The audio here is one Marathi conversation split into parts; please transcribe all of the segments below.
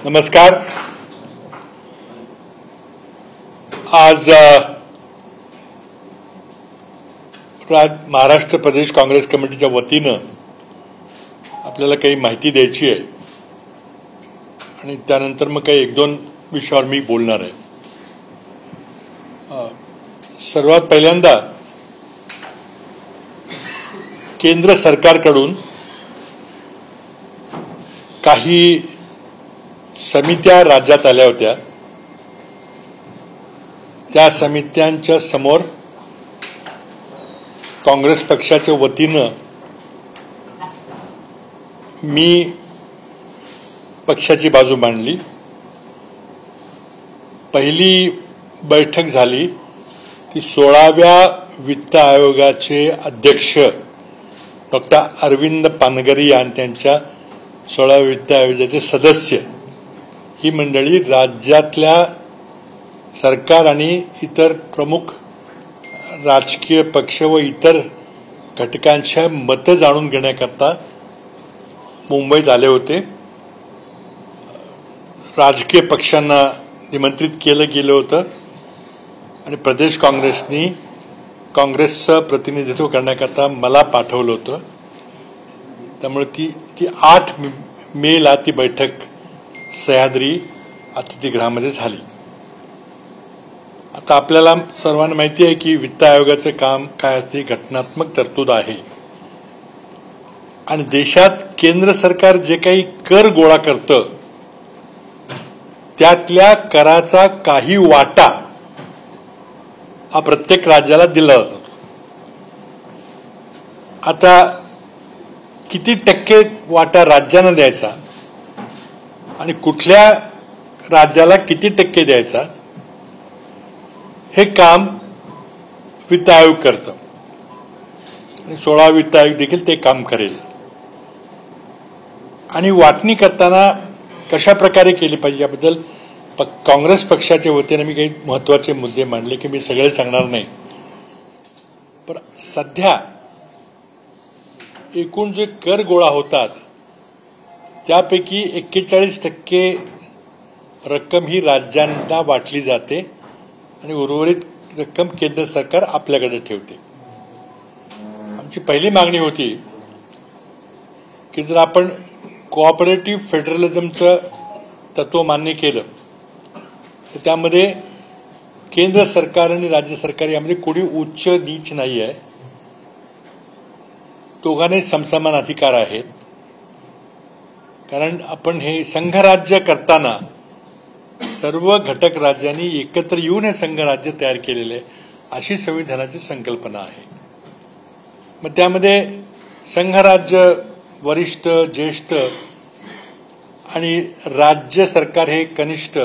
नमस्कार। आज महाराष्ट्र प्रदेश काँग्रेस कमिटीच्या वतीनं आपल्याला काही माहिती द्यायची आहे आणि त्यानंतर मग काही एक दोन विषयावर मी बोलणार आहे। सर्वात पहिल्यांदा केंद्र सरकारकडून काही समित्या राज्यात आल्या होत्या। त्या समित्यांच्या समोर काँग्रेस पक्षाच्या वतीनं मी पक्षाची बाजू मांडली। पहिली बैठक झाली ती 16व्या वित्त आयोगाचे अध्यक्ष डॉक्टर अरविंद पानगरी आणि त्यांच्या 16व्या वित्त आयोगाचे सदस्य ही मंडळी राज्यातल्या सरकार आणि इतर प्रमुख राजकीय पक्ष व इतर घटकांच्या मतं जाणून घेण्याकरता मुंबईत आले होते। राजकीय पक्षांना निमंत्रित केलं गेलं होतं आणि प्रदेश काँग्रेसनी काँग्रेसचं प्रतिनिधित्व करण्याकरता मला पाठवलं होतं। त्यामुळे ती 8 मेला ती बैठक सह्याद्री अतिथीगृहामध्ये झाली। आता आपल्याला सर्वांना माहिती आहे की वित्त आयोगाचं काम काय असते, घटनात्मक तरतूद आहे आणि देशात केंद्र सरकार जे काही कर गोळा करतं त्यातल्या कराचा काही वाटा हा प्रत्येक राज्याला दिला जातो। आता किती टक्के वाटा राज्याला द्यायचा आणि कुठल्या राज्याला किती टक्के द्यायचा हे काम वित्त आयोग करतं आणि 16 वित्त आयोग देखील ते काम करेल। आणि वाटणी करताना कशा प्रकारे केली पाहिजे याबद्दल काँग्रेस पक्षाच्या वतीने मी काही महत्वाचे मुद्दे मांडले की मी सगळे सांगणार नाही, पण सध्या एकूण जे कर गोळा होतात त्यापैकी 41% रक्कम ही राज्यांना वाटली जाते आणि उर्वरित रक्कम केंद्र सरकार आपल्याकडे ठेवते। आमची पहिली मागणी होती की जर आपण कोऑपरेटिव्ह फेडरलिझमचं तत्व मान्य केलं तर त्यामध्ये केंद्र सरकार आणि राज्य सरकार यामध्ये कोणी उच्च नीच नाही आहे, दोघांनाही समसमान अधिकार आहेत। कारण आपण हे संघराज्य करताना सर्व घटक राज्यांनी एकत्र येऊन हे संघराज्य तयार केलेले अशी संविधानाची संकल्पना आहे। मग त्यामध्ये संघराज्य वरिष्ठ, ज्येष्ठ आणि राज्य सरकार हे कनिष्ठ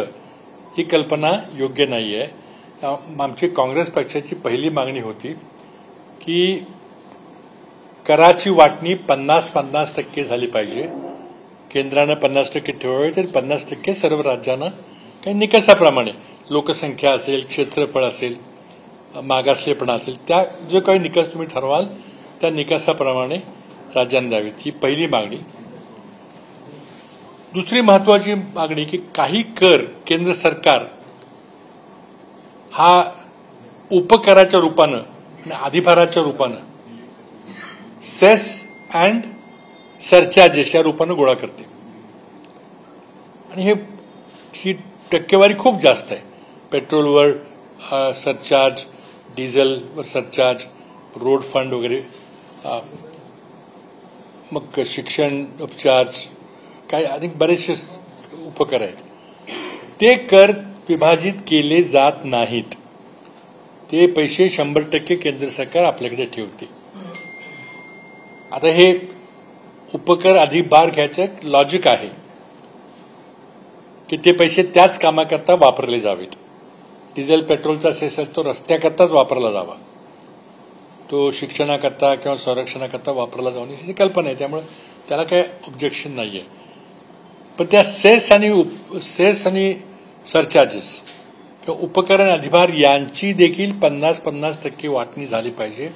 ही कल्पना योग्य नाही आहे। आमची काँग्रेस पक्षाची पहिली मागणी होती की कराची वाटणी 50-50% झाली पाहिजे। केंद्रानं 50% ठेवावे तर 50% सर्व राज्यांना काही निकषाप्रमाणे लोकसंख्या असेल, क्षेत्रफळ असेल, मागासलेपणा असेल, त्या जो काही निकष तुम्ही ठरवाल त्या निकषाप्रमाणे राज्यांना द्यावीत ही पहिली मागणी। दुसरी महत्वाची मागणी की काही कर केंद्र सरकार हा उपकराच्या रूपानं आणि अधिभाराच्या रूपानं सेस अँड सरचार्जेस या रूपानं गोळा करते आणि ही टक्केवारी खूप जास्त आहे। पेट्रोलवर सरचार्ज, डिझेलवर सरचार्ज, रोड फंड वगैरे, मग शिक्षण उपचार्ज, काही अनेक बरेचसे उपकर आहेत। ते कर विभाजित केले जात नाहीत, ते पैसे 100% केंद्र सरकार आपल्याकडे ठेवते। आता हे उपकर अधिभार घ्यायचं लॉजिक आहे की ते पैसे त्याच कामाकरता वापरले जावेत। डिझेल पेट्रोलचा सेस तो रस्त्याकरताच वापरला जावा, तो शिक्षणाकरता किंवा संरक्षणाकरता वापरला जावा ही कल्पना आहे, त्यामुळे त्याला काही ऑब्जेक्शन नाहीये। पण त्या सेस आणि सरचार्जेस किंवा उपकरण अधिभार यांची देखील 50-50% वाटणी झाली पाहिजे।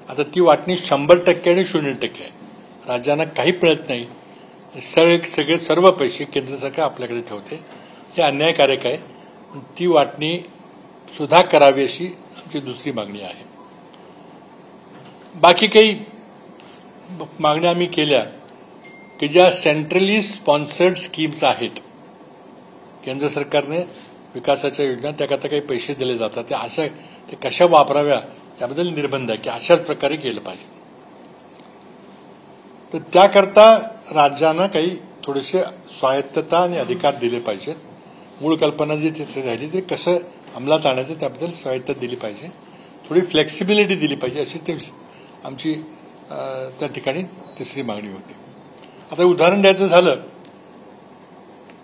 आता ती वाटणी 100% आणि 0% आहे। राज्यांना काही मिळत नाही, सगळे सर्व पैसे केंद्र सरकार आपल्याकडे ठेवते. हे अन्यायकारक आहे. ती वाटणी सुद्धा करावी अशी आमची दुसरी मागणी आहे. बाकी काही मागण्या आम्ही केल्या की ज्या सेंट्रली स्पॉन्सर्ड स्कीम्स आहेत, केंद्र सरकारने विकासाच्या योजना त्याकरता काही पैसे दिले जातात, ते कशा वापराव्या याबद्दल निर्बंध आहे की अशाच प्रकारे केलं पाहिजे. तर त्याकरता राज्यांना काही थोडेसे स्वायत्तता आणि अधिकार दिले पाहिजेत. मूळ कल्पना जी तिथे राहिली ते कसं अंमलात आणायचं त्याबद्दल स्वायत्तता दिली पाहिजे, थोडी फ्लेक्सिबिलिटी दिली पाहिजे, अशी ते आमची त्या ठिकाणी तिसरी मागणी होती. आता उदाहरण द्यायचं झालं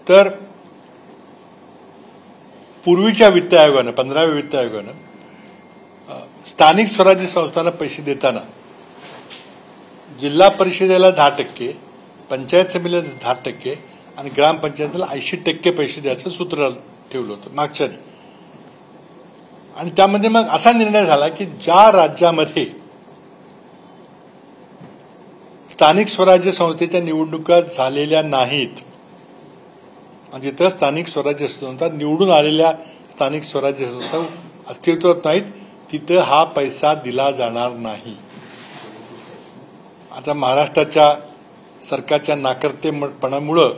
तर पूर्वीच्या वित्त आयोगानं 15व्या वित्त आयोगानं स्थानिक स्वराज्य संस्थांना पैसे देताना जिल्हा परिषदेला 10%, पंचायत समितीला 10% आणि ग्रामपंचायतीला 80% पैसे द्यायचं सूत्र ठेवलं होतं मागच्या. आणि त्यामध्ये मग असा निर्णय झाला की ज्या राज्यामध्ये स्थानिक स्वराज्य संस्थेच्या निवडणुका झालेल्या नाहीत, जिथं स्थानिक स्वराज्य संस्था निवडून आलेल्या स्थानिक स्वराज्य संस्था अस्तित्वात नाहीत, तिथं हा पैसा दिला जाणार नाही. आता महाराष्ट्राच्या सरकारच्या नाकर्तेपणामुळं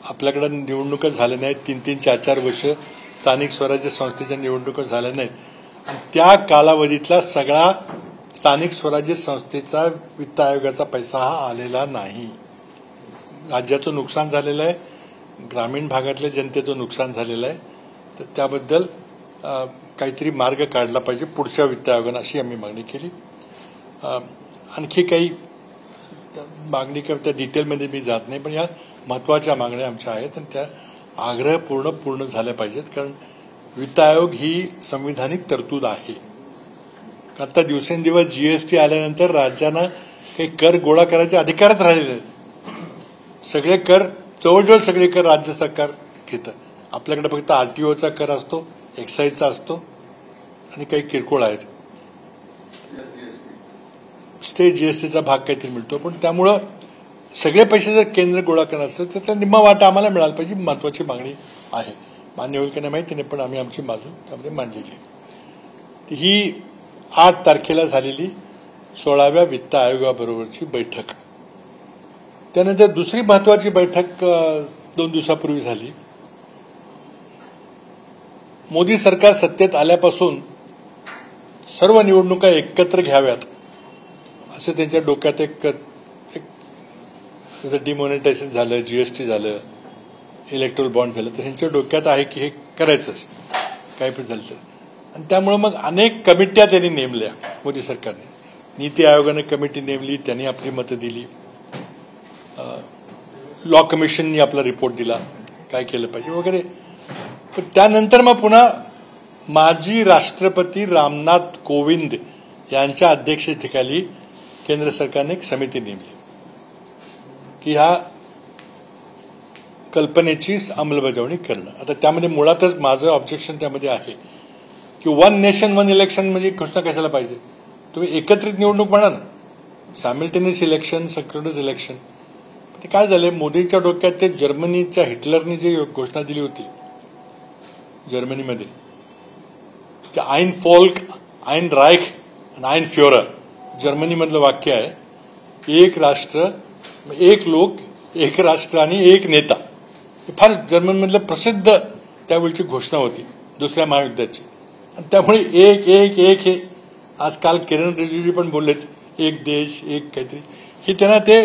आपल्याकडे निवडणुका झाल्या नाहीत. 3-3, 4-4 वर्ष स्थानिक स्वराज्य संस्थेच्या निवडणुका झाल्या नाहीत. आणि त्या कालावधीतला सगळा स्थानिक स्वराज्य संस्थेचा वित्त आयोगाचा पैसा हा आलेला नाही. राज्याचं नुकसान झालेलं आहे, ग्रामीण भागातल्या जनतेचं नुकसान झालेलं आहे. तर त्याबद्दल काहीतरी मार्ग काढला पाहिजे पुढच्या वित्त आयोगानं, अशी आम्ही मागणी केली. आणखी काही मागणी त्या डिटेलमध्ये मी जात नाही, पण या महत्वाच्या मागण्या आमच्या आहेत आणि त्या आग्रह पूर्ण झाल्या पाहिजेत. कारण वित्त आयोग ही संविधानिक तरतूद आहे. आता दिवसेंदिवस जीएसटी आल्यानंतर राज्यांना काही कर गोळा करायचे अधिकारच राहिलेले आहेत. सगळे कर, जवळजवळ सगळे कर राज्य सरकार घेतं. आपल्याकडे फक्त आरटीओचा कर असतो, एक्साईजचा असतो आणि काही किरकोळ आहेत. स्टेट जीएसटीचा भाग काहीतरी मिळतो. पण त्यामुळं सगळे पैसे जर केंद्र गोळा करणार असेल तर त्याचा निम्मा वाटा आम्हाला मिळाला पाहिजे. महत्वाची मागणी आहे. मान्य होईल की नाही माहिती नाही, पण आम्ही आमची बाजू त्यामध्ये मांडलेली आहे. ही 8 तारखेला झालेली 16व्या वित्त आयोगाबरोबरची बैठक. त्यानंतर दुसरी महत्वाची बैठक 2 दिवसापूर्वी झाली. मोदी सरकार सत्तेत आल्यापासून सर्व निवडणुका एकत्र घ्याव्यात असं त्यांच्या डोक्यात एक जसं डिमॉनिटायझेशन झालं, जीएसटी झालं, इलेक्ट्रोल बॉन्ड झालं, तर त्यांच्या डोक्यात आहे की हे करायचंच काय पण झालं तर. आणि त्यामुळे मग अनेक कमिट्या त्यांनी नेमल्या मोदी सरकारने. नीती आयोगाने कमिटी नेमली, त्यांनी आपली मतं दिली. लॉ कमिशननी आपला रिपोर्ट दिला काय केलं पाहिजे वगैरे. पण त्यानंतर मग पुन्हा माजी राष्ट्रपती रामनाथ कोविंद यांच्या अध्यक्षतेखाली केंद्र सरकारने एक समिती नेमली की ह्या कल्पनेची अंमलबजावणी करणं. आता त्यामध्ये मुळातच माझं ऑब्जेक्शन त्यामध्ये आहे की 1 नेशन 1 इलेक्शन म्हणजे घोषणा कशाला पाहिजे. तुम्ही एकत्रित निवडणूक म्हणा ना, सायमल्टेनियस इलेक्शन, सिंक्रोनस इलेक्शन. ते काय झालंय, मोदींच्या डोक्यात ते जर्मनीच्या हिटलरनी जी घोषणा दिली होती जर्मनीमध्ये की आईन फोल्क, आईन राईख आणि आईन फ्युरर, जर्मनीमधलं वाक्य आहे, एक राष्ट्र, एक लोक, एक राष्ट्र आणि एक नेता. फार जर्मनीमधलं प्रसिद्ध त्यावेळची घोषणा होती दुसऱ्या महायुद्धाची. आणि त्यामुळे एक एक एक हे आजकाल किरण रिजिजू पण बोललेत, एक देश एक काहीतरी, ही त्यांना ते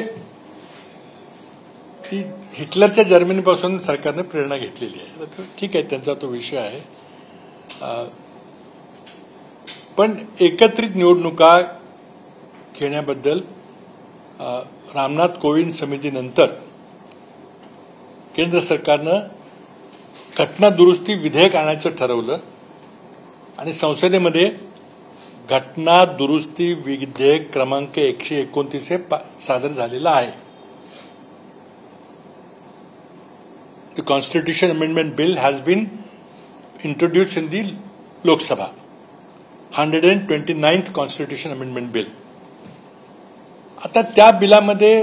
हिटलरच्या जर्मनीपासून सरकारने प्रेरणा घेतलेली आहे. ठीक आहे, त्यांचा तो विषय आहे. पण एकत्रित निवडणुका घेण्याबद्दल रामनाथ कोविंद समितीनंतर केंद्र सरकारनं घटना दुरुस्ती विधेयक आणायचं ठरवलं आणि संसदेमध्ये घटना दुरुस्ती विधेयक क्रमांक 129 हे सादर झालेलं आहे. The Constitution Amendment Bill has been introduced in the Lok Sabha, 129th Constitution Amendment Bill. आता त्या बिलामध्ये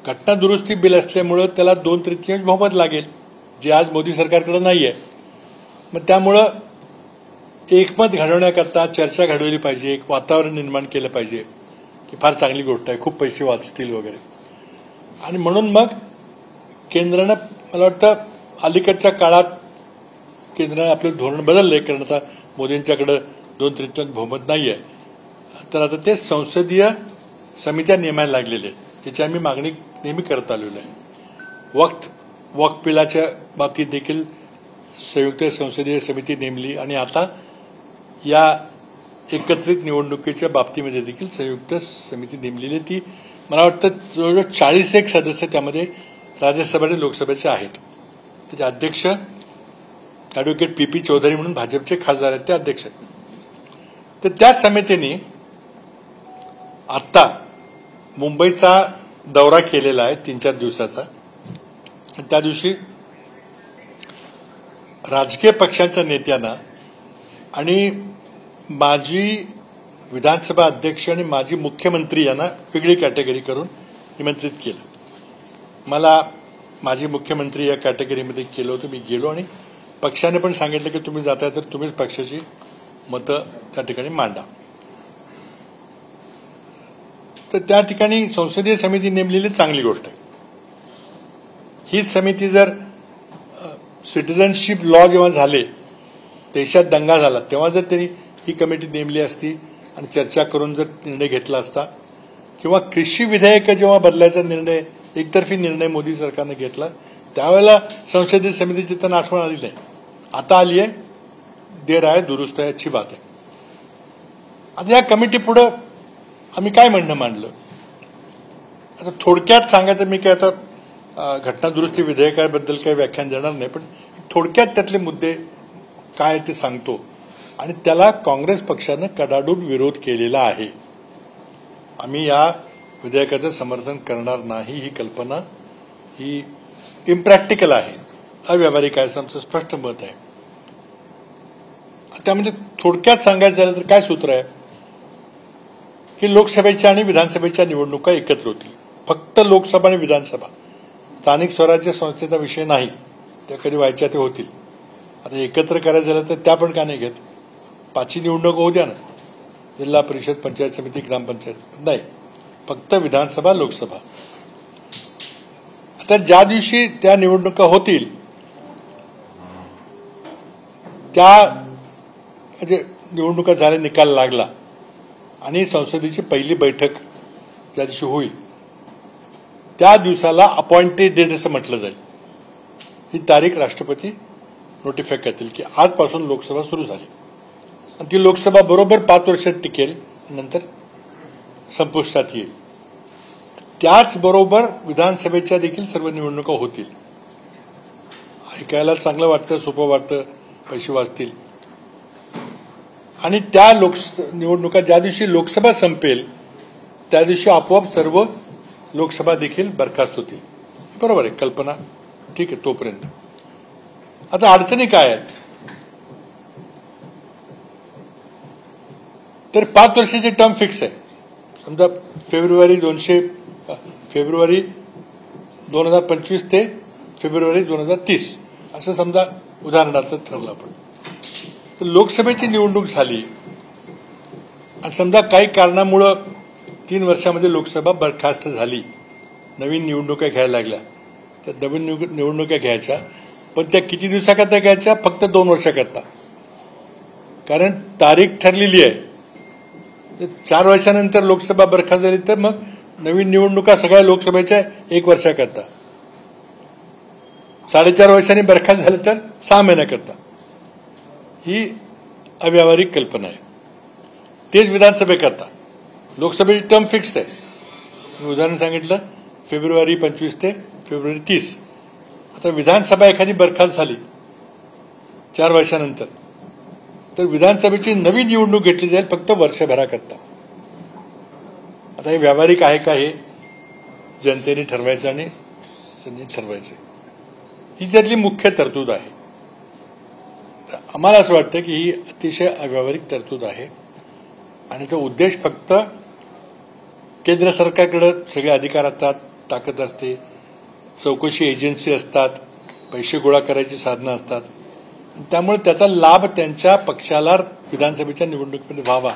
घटना दुरुस्ती बिल असल्यामुळं त्याला 2/3 बहुमत लागेल, जे आज मोदी सरकारकडे नाहीये. मग त्यामुळं एकमत घडवण्याकरता चर्चा घडवली पाहिजे, एक वातावरण निर्माण केलं पाहिजे की फार चांगली गोष्ट आहे, खूप पैसे वाचतील वगैरे. आणि म्हणून मग केंद्रानं, मला वाटतं अलीकडच्या काळात केंद्रानं आपलं धोरण बदललंय, कारण आता मोदींच्याकडे 2/3 बहुमत नाहीये. तर आता ते संसदीय समित्या नेमायला लागलेले आहेत, त्याची आम्ही मागणी नेहमी करत आलेलो आहे. वक्फ बिलाच्या बाबतीत देखील संयुक्त संसदीय समिती नेमली आणि आता या एकत्रित निवडणुकीच्या बाबतीमध्ये देखील संयुक्त समिती नेमलेली. ती मला वाटतं जवळजवळ 41 सदस्य त्यामध्ये राज्यसभा आणि लोकसभेचे आहेत. त्याचे अध्यक्ष ॲडव्होकेट पी चौधरी म्हणून भाजपचे खासदार आहेत, ते अध्यक्ष. तर त्या समितीने आत्ता मुंबईचा दौरा केलेला आहे 3-4 दिवसाचा. त्या दिवशी राजकीय पक्षांच्या नेत्यांना आणि माजी विधानसभा अध्यक्ष आणि माजी मुख्यमंत्री यांना वेगळी कॅटेगरी करून निमंत्रित केलं. मला माजी मुख्यमंत्री या कॅटेगरीमध्ये केलं होतं. मी गेलो आणि पक्षाने पण सांगितलं की तुम्ही जाताय तर तुम्हीच पक्षाची मतं त्या ठिकाणी मांडा. तर त्या ठिकाणी संसदीय समिती नेमलेली चांगली गोष्ट आहे. ही समिती जर सिटिझनशिप लॉ जेव्हा झाले, देशात दंगा झाला, तेव्हा जर त्यांनी ही कमिटी नेमली असती आणि चर्चा करून जर निर्णय घेतला असता, किंवा कृषी विधेयक जेव्हा बदलायचा निर्णय, एकतर्फी निर्णय मोदी सरकारने घेतला, त्यावेळेला संसदीय समितीची त्यांना आठवण आली नाही. आता आली आहे, देर आहे दुरुस्त आहे, अच्छी बात आहे. आता या कमिटी पुढे आम्ही काय म्हणणं मांडलं, आता थोडक्यात सांगायचं, मी काय आता घटना दुरुस्ती विधेयकाबद्दल काही व्याख्यान देणार नाही, पण थोडक्यात त्यातले मुद्दे काय ते सांगतो. आणि त्याला काँग्रेस पक्षानं कडाडून विरोध केलेला आहे. आम्ही या विधेयकाचं समर्थन करणार नाही. ही कल्पना ही इम्प्रॅक्टिकल आहे, अव्यावहारिक आहे, असं आमचं स्पष्ट मत आहे. त्यामध्ये थोडक्यात सांगायचं झालं तर काय सूत्र आहे की लोकसभेच्या आणि विधानसभेच्या निवडणुका एकत्र होतील. फक्त लोकसभा आणि विधानसभा, स्थानिक स्वराज्य संस्थेचा विषय नाही, त्या कधी व्हायच्या ते होतील. आता एकत्र करायचं झालं तर त्या पण का नाही घेत? 5 निवडणूक होऊ द्या ना, जिल्हा परिषद, पंचायत समिती, ग्रामपंचायत, नाही, फक्त विधानसभा लोकसभा. आता ज्या दिवशी त्या निवडणुका होतील त्या म्हणजे निवडणुका झाल्या, निकाल लागला आणि संसदेची पहिली बैठक ज्या दिवशी होईल त्या दिवसाला अपॉइंटेड डेट असं म्हटलं जाईल. ही तारीख राष्ट्रपती नोटिफाय करतील की आजपासून लोकसभा सुरू झाली आणि ती लोकसभा बरोबर 5 वर्षात टिकेल, नंतर संपुष्टात येईल. त्याचबरोबर विधानसभेच्या देखील सर्व निवडणुका होतील. ऐकायला चांगलं वाटतं, सोपं वाटतं, पैसे वाचतील. आणि त्या निवडणुका ज्या दिवशी लोकसभा संपेल त्या दिवशी आपोआप सर्व लोकसभा देखील बरखास्त होतील. बरोबर आहे कल्पना, ठीक आहे तोपर्यंत. आता अडचणी काय आहेत तर 5 वर्षाची टर्म फिक्स आहे. समजा फेब्रुवारी 2025 ते फेब्रुवारी 2030 असं समजा उदाहरणार्थ ठरलं आपण. तर लोकसभेची निवडणूक झाली आणि समजा काही कारणामुळं 3 वर्षामध्ये लोकसभा बरखास्त झाली, नवीन निवडणुका घ्यायला लागल्या, तर नवीन निवडणुका घ्यायच्या, पण त्या किती दिवसाकरता घ्यायच्या? फक्त 2 वर्षाकरता. कारण तारीख ठरलेली आहे. 4 वर्षानंतर लोकसभा बरखास्त झाली तर मग नवीन निवडणुका सगळ्या लोकसभेच्या 1 वर्षाकरता, 4.5 वर्षांनी बरखास्त झालं तर 6 महिन्याकरता. ही अव्यावहारिक कल्पना आहे. तेच विधानसभेकरता. लोकसभेची टर्म फिक्स्ड आहे. मी उदाहरण सांगितलं, फेब्रुवारी 25 ते फेब्रुवारी 30. आता विधानसभा एखादी बरखास्त झाली 4 वर्षानंतर, तर विधानसभेची नवी निवडणूक घेतली जाईल फक्त वर्षभराकरता. आता हे व्यावहारिक आहे का हे जनतेने ठरवायचं आणि ठरवायचं. ही त्यातली मुख्य तरतूद आहे. आम्हाला असं वाटतं की ही अतिशय अव्यावहारिक तरतूद आहे आणि तो उद्देश फक्त केंद्र सरकारकडे सगळे अधिकार असतात, ताकद असते, चौकशी एजन्सी असतात, पैसे गोळा करायची साधनं असतात. त्यामुळे त्याचा लाभ त्यांच्या पक्षाला विधानसभेच्या निवडणुकीमध्ये व्हावा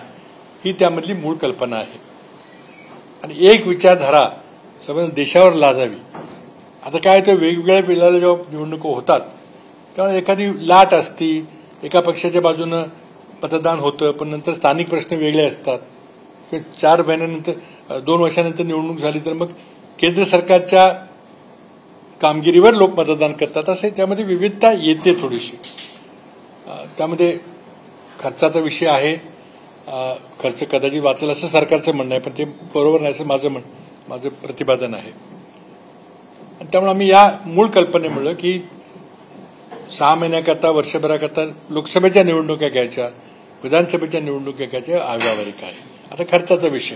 ही त्यामधली मूळ कल्पना आहे. आणि एक विचारधारा संपूर्ण देशावर लादावी. आता काय तर वेगवेगळ्या वेळेला जेव्हा निवडणुका होतात तेव्हा एखादी लाट असती, एका पक्षाच्या बाजूनं मतदान होतं, पण नंतर स्थानिक प्रश्न वेगळे असतात. 4 महिन्यानंतर 2 वर्षानंतर निवडणूक झाली तर मग केंद्र सरकारच्या कामगिरीवर लोक मतदान करतात. असे त्यामध्ये विविधता येते थोडीशी. त्यामध्ये खर्चाचा विषय आहे. खर्च कदाचित वाचेल असं सरकारचं म्हणणं आहे, पण ते बरोबर नाही असं माझं प्रतिपादन आहे. आणि त्यामुळे आम्ही या मूळ कल्पनेमुळे की 6 महिन्याकरता वर्षभराकरता लोकसभेच्या निवडणुका घ्यायच्या, विधानसभेच्या निवडणुका घ्यायच्या अव्यावहारिक आहे. आता खर्चाचा विषय.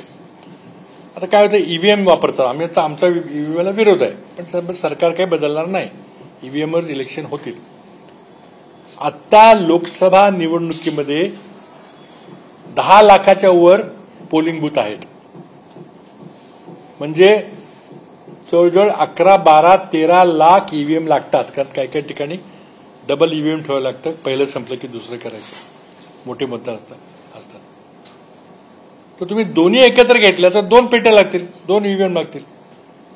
आता काय होतं, ईव्हीएम वापरतात. आम्ही आता आमचा ईव्हीएमला विरोध आहे, पण सरकार काही बदलणार नाही. ईव्हीएमवर इलेक्शन होतील. आता लोकसभा निवडणुकीमध्ये 10 लाखाच्या वर पोलिंग बूथ आहेत. म्हणजे जवळजवळ 11, 12, 13 लाख ईव्हीएम लागतात. कारण काही काही ठिकाणी डबल ईव्हीएम ठेवावं लागतं. पहिलं संपलं की दुसरं करायचं. मोठे मतदार असतात. तर तुम्ही दोन्ही एकत्र घेतल्या तर 2 पेट्या लागतील, 2 ईव्हीएम लागतील.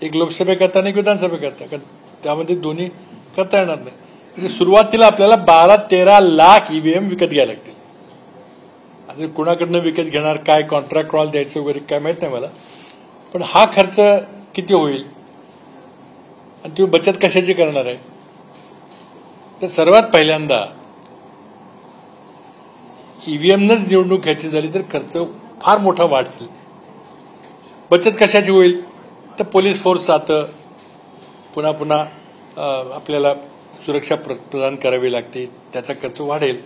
एक लोकसभेकरता आणि एक विधानसभेकरता. कारण त्यामध्ये दोन्ही करता येणार नाही. म्हणजे सुरुवातीला आपल्याला 12-13 लाख ईव्हीएम विकत घ्यायला लागतील. आता कुणाकडनं विकत घेणार, काय कॉन्ट्रॅक्ट कोणाला द्यायचं वगैरे काय माहित नाही मला. पण हा खर्च किती होईल आणि तुम्ही बचत कशाची करणार आहे. तर सर्वात पहिल्यांदा ईव्हीएमनंच निवडणूक घ्यायची झाली तर खर्च फार मोठा वाढेल. बचत कशाची होईल, तर पोलीस फोर्स जातं, पुन्हा आपल्याला सुरक्षा प्रदान करावी लागते, त्याचा खर्च वाढेल.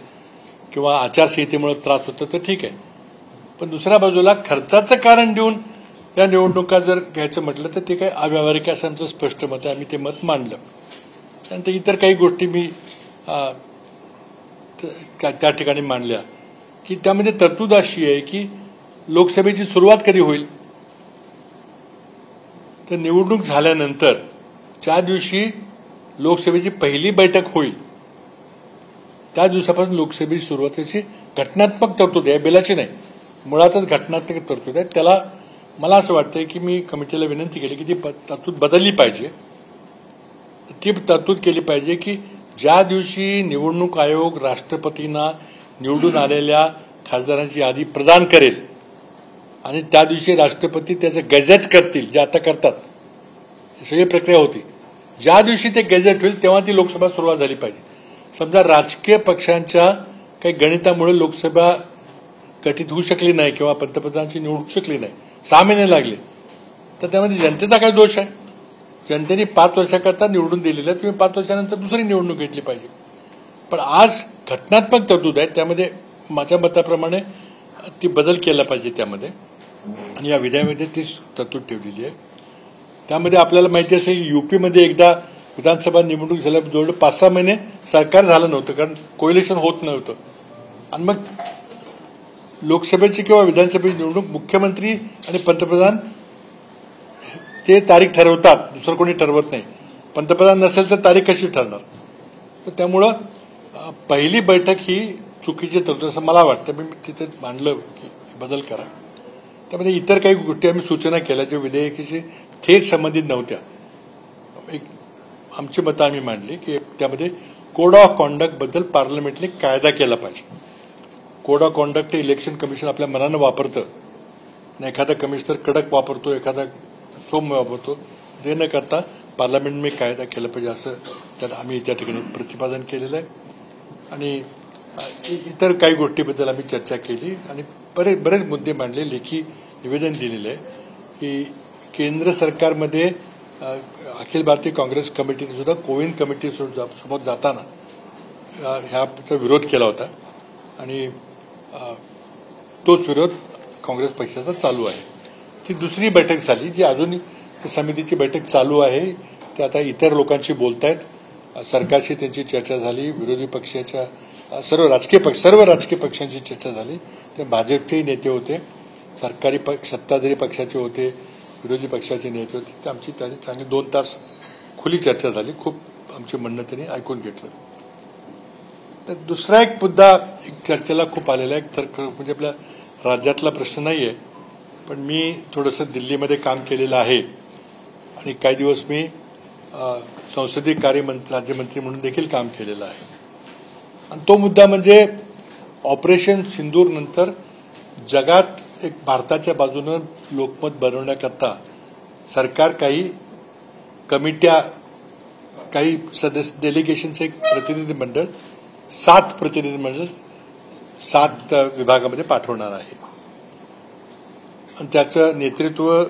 किंवा आचारसंहितेमुळे त्रास होतो तर ठीक आहे. पण दुसऱ्या बाजूला खर्चाचं कारण देऊन या निवडणुका जर घ्यायचं म्हटलं तर ते काही अव्यावहारिक असं आमचं स्पष्ट मत आहे. आम्ही ते मत मांडलं. त्यानंतर इतर काही गोष्टी मी त्या ठिकाणी मांडल्या की त्यामध्ये तरतूद अशी आहे की लोकसभेची सुरुवात कधी होईल, तर निवडणूक झाल्यानंतर ज्या दिवशी लोकसभेची पहिली बैठक होईल त्या दिवसापासून लोकसभेची सुरुवातीची घटनात्मक तरतूद आहे, बिलाची नाही, मुळातच घटनात्मक तरतूद आहे. त्याला मला असं वाटतंय की मी कमिटीला विनंती केली की ती तरतूद बदलली पाहिजे. ती तरतूद केली पाहिजे की ज्या दिवशी निवडणूक आयोग राष्ट्रपतींना निवडून आलेल्या खासदारांची यादी प्रदान करेल आणि त्या दिवशी राष्ट्रपती त्याचं गॅझेट करतील, जे आता करतात, ही सगळी प्रक्रिया होती. ज्या दिवशी ते गॅझेट होईल तेव्हा ती लोकसभा सुरुवात झाली पाहिजे. समजा राजकीय पक्षांच्या काही गणितामुळे लोकसभा गठीत होऊ शकली नाही किंवा पंतप्रधानांची निवड होऊ शकली नाही, 6 महिने लागले, तर त्यामध्ये जनतेचा काय दोष आहे. जनतेने 5 वर्षाकरता निवडून दिलेलं, तुम्ही 5 वर्षानंतर दुसरी निवडणूक घेतली पाहिजे. पण आज घटनात्मक तरतूद आहे, त्यामध्ये माझ्या मताप्रमाणे ती बदल केला पाहिजे त्यामध्ये. आणि या विधेयकामध्ये ती तरतूद ठेवलेली आहे. त्यामध्ये आपल्याला माहिती असेल यूपीमध्ये एकदा विधानसभा निवडणूक झाल्या जवळ 5-6 महिने सरकार झालं नव्हतं, कारण कोएलिशन होत नव्हतं. आणि मग लोकसभेची किंवा विधानसभेची निवडणूक मुख्यमंत्री आणि पंतप्रधान ते तारीख ठरवतात, दुसरं कोणी ठरवत नाही. पंतप्रधान नसेल तर तारीख कशी ठरणार. तर त्यामुळं पहिली बैठक ही चुकीची तरतूद असं मला वाटतं. मी तिथे मांडलं की बदल करा. त्यामध्ये इतर काही गोष्टी आम्ही सूचना केल्या ज्या विधेयकाशी थेट संबंधित नव्हत्या. एक आमची मतं आम्ही मांडली की त्यामध्ये कोड ऑफ कॉन्डक्ट बद्दल पार्लमेंटने कायदा केला पाहिजे. कोड ऑफ कॉन्डक्ट हे इलेक्शन कमिशन आपल्या मनानं वापरतं आणि एखादा कमिशनर कडक वापरतो, एखादा सौम्य वापरतो. ते न करता पार्लमेंटने कायदा केला पाहिजे असं त्यात आम्ही त्या ठिकाणी प्रतिपादन केलेलं आहे. आणि इतर काही गोष्टीबद्दल आम्ही चर्चा केली आणि बरेच मुद्दे मांडले, लेखी निवेदन दिलेलं आहे की केंद्र सरकारमध्ये अखिल भारतीय काँग्रेस कमिटीने सुद्धा कोविंद कमिटी सोबत जाताना ह्याचा विरोध केला होता आणि तोच विरोध काँग्रेस पक्षाचा चालू आहे. ती दुसरी बैठक झाली जी अजून समितीची बैठक चालू आहे. ते आता इतर लोकांशी बोलतायत. सरकारशी त्यांची चर्चा झाली, विरोधी पक्षाच्या सर्व राजकीय पक्षांची चर्चा झाली. ते भाजपचेही नेते होते, सरकारी सत्ताधारी पक्षाचे होते, विरोधी पक्षाचे नेते होते ते आमची त्याची चांगली 2 तास खुली चर्चा झाली. खूप आमचे म्हणणं त्यांनी ऐकून घेतलं. तर दुसरा एक मुद्दा एक चर्चेला खूप आलेला आहे. तर म्हणजे आपल्या राज्यातला प्रश्न नाहीये, पण मी थोडंसं दिल्लीमध्ये काम केलेलं आहे आणि काही दिवस मी संसदीय कार्य राज्यमंत्री म्हणून देखील काम केलेलं आहे. आणि तो मुद्दा म्हणजे ऑपरेशन सिंदूर नंतर जगात एक भारताच्या बाजूनं लोकमत बनवण्याकरता सरकार काही कमिट्या, काही सदस्य, डेलिगेशनचं एक प्रतिनिधी मंडळ, 7 प्रतिनिधी मंडळ 7 विभागामध्ये पाठवणार आहे. आणि त्याचं नेतृत्व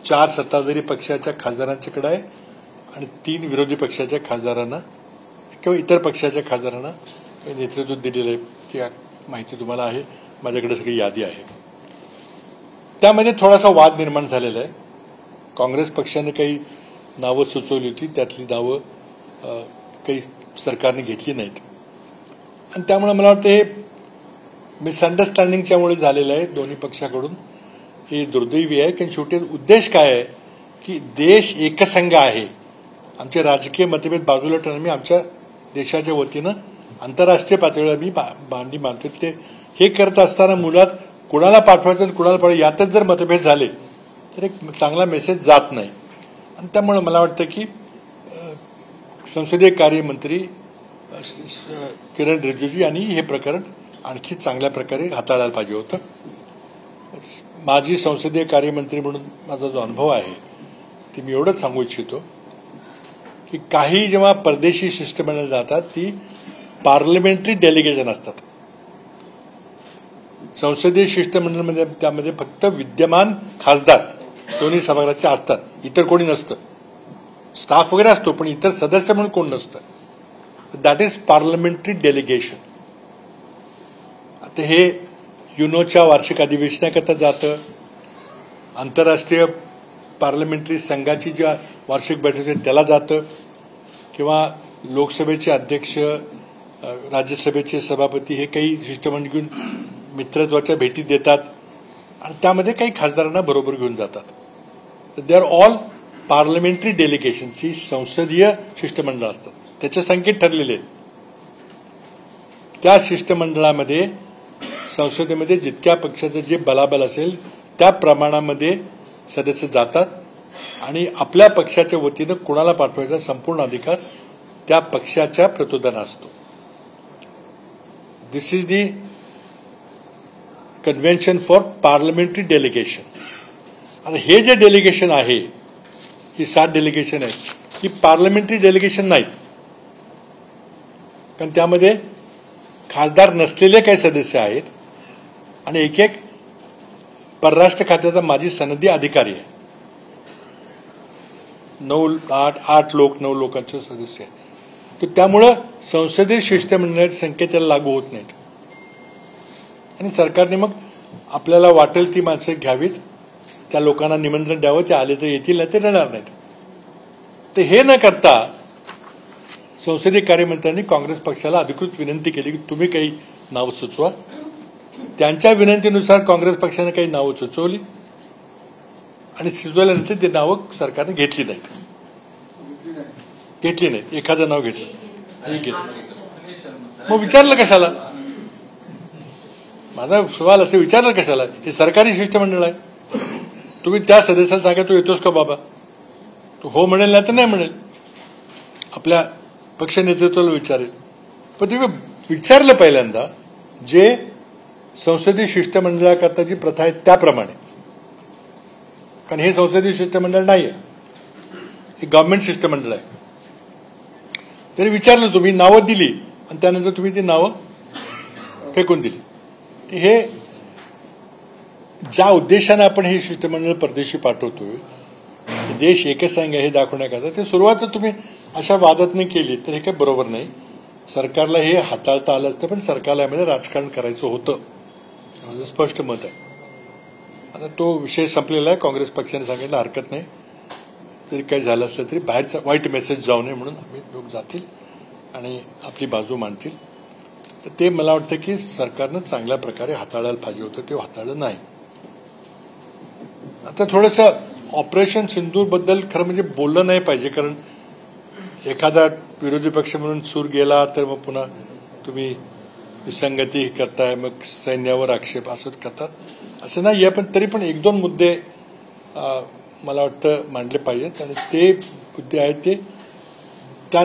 4 सत्ताधारी पक्षाच्या खासदारांच्याकडे आहे आणि 3 विरोधी पक्षाच्या खासदारांना किंवा इतर पक्षाच्या खासदारांना नेतृत्व दिलेलं आहे. ती माहिती तुम्हाला आहे, माझ्याकडे सगळी यादी आहे. त्यामध्ये थोडासा वाद निर्माण झालेला आहे. काँग्रेस पक्षाने काही नावं सुचवली होती, त्यातली नावं काही सरकारने घेतली नाहीत आणि त्यामुळे मला वाटतं हे मिसअंडरस्टँडिंगच्यामुळे झालेलं आहे दोन्ही पक्षाकडून. हे दुर्दैवी आहे, कारण शेवटी उद्देश काय आहे की देश एकसंघ आहे. आमचे राजकीय मतभेद बाजूला ठेवून मी आमच्या देशाच्या वतीनं आंतरराष्ट्रीय पातळीवर मी मांडी मानतो. ते हे करत असताना मुळात कुणाला पाठवायचं आणि कुणाला पाठवायचं यातच जर मतभेद झाले तर एक चांगला मेसेज जात नाही. आणि त्यामुळे मला वाटतं की संसदीय कार्यमंत्री किरण रिजिजू यांनी हे प्रकरण आणखी चांगल्या प्रकारे हाताळायला पाहिजे होतं. माझी संसदीय कार्यमंत्री म्हणून माझा जो अनुभव आहे ते मी एवढंच सांगू इच्छितो की काही जेव्हा परदेशी शिष्टमंडळ जातात ती पार्लमेंटरी डेलिगेशन असतात. संसदीय शिष्टमंडळामध्ये त्यामध्ये फक्त विद्यमान खासदार दोन्ही सभागृहाचे असतात, इतर कोणी नसतं. स्टाफ वगैरे असतो पण इतर सदस्य म्हणून कोण नसतं. That is parliamentary delegation. आता हे युनोच्या वार्षिक अधिवेशनाकरता जातं, आंतरराष्ट्रीय पार्लमेंटरी संघाची ज्या वार्षिक बैठक आहे त्याला जातं, किंवा लोकसभेचे अध्यक्ष, राज्यसभेचे सभापती हे काही शिष्टमंडळ घेऊन मित्रत्वाच्या भेटी देतात आणि त्यामध्ये काही खासदारांना बरोबर घेऊन जातात. तर दे आर ऑल पार्लमेंटरी डेलिगेशनची संसदीय शिष्टमंडळ असतात. त्याच्या संख्येत ठरलेले आहेत. त्या शिष्टमंडळामध्ये संसदेमध्ये जितक्या पक्षाचं जे बलाबल असेल त्या प्रमाणामध्ये सदस्य जातात आणि आपल्या पक्षाच्या वतीनं कुणाला पाठवायचा संपूर्ण अधिकार त्या पक्षाच्या प्रतोदना असतो. This is the convention for parliamentary delegation. आता हे जे डेलिगेशन आहे, ही 7 डेलिगेशन आहेत, ही पार्लमेंटरी डेलिगेशन नाहीत, कारण त्यामध्ये खासदार नसलेले काही सदस्य आहेत आणि एक परराष्ट्र खात्याचा माजी सनदी अधिकारी आहे. 8 लोक 9 लोकांचे सदस्य आहे. तर त्यामुळं संसदीय शिष्टमंडळाची संख्या त्याला लागू होत नाहीत आणि सरकारने मग आपल्याला वाटेल ती माणसं घ्यावीत, त्या लोकांना निमंत्रण द्यावं, ते आले तर येतील नाही ते येणार नाहीत. तर हे न करता संसदीय कार्यमंत्र्यांनी काँग्रेस पक्षाला अधिकृत विनंती केली की तुम्ही काही नावं सुचवा. त्यांच्या विनंतीनुसार काँग्रेस पक्षाने काही नावं सुचवली आणि सुचवल्यानंतर ते नावं सरकारने घेतली नाहीत. एखादं नाव घेतलं. मग विचारलं कशाला? माझा सवाल असं, विचारलं कशाला? हे सरकारी शिष्टमंडळ आहे. तुम्ही त्या सदस्याला सांगा तू येतोस का बाबा, तू हो म्हणेल नाही तर नाही म्हणेल, आपल्या पक्ष नेतृत्वाला विचारेल. पण तुम्ही विचारलं पहिल्यांदा जे संसदीय शिष्टमंडळाकरता जी प्रथा आहे त्याप्रमाणे, कारण हे संसदीय शिष्टमंडळ नाही आहे, हे गव्हर्नमेंट शिष्टमंडळ आहे. तरी विचारलं, तुम्ही नावं दिली आणि त्यानंतर तुम्ही ती नावं फेकून दिली. हे ज्या उद्देशाने आपण हे शिष्टमंडळ परदेशी पाठवतोय, देश एकसंघ हे दाखवण्याकरता, ते सुरुवात तुम्ही अशा वादातनं केली तर हे काही बरोबर नाही. सरकारला हे हाताळता आलं असतं, पण सरकारला यामध्ये राजकारण करायचं होतं, माझं स्पष्ट मत आहे. आता तो विषय संपलेला आहे. काँग्रेस पक्षाने सांगितलं हरकत नाही, जरी काही झालं असलं तरी बाहेरचा वाईट मेसेज जाऊ नये म्हणून आम्ही लोक जातील आणि आपली बाजू मांडतील. तर ते मला वाटतं की सरकारनं चांगल्या प्रकारे हाताळायला पाहिजे होतं, ते हाताळलं नाही. आता थोडंसं ऑपरेशन सिंदूर बद्दल खरं म्हणजे बोललं नाही पाहिजे, कारण एखादा विरोधी पक्ष म्हणून सूर गेला तर मग पुन्हा तुम्ही विसंगती करताय, मग सैन्यावर आक्षेप असं करतात, असं नाही आहे. पण तरी पण एक दोन मुद्दे मला वाटतं मांडले पाहिजेत, आणि ते मुद्दे आहेत ते त्या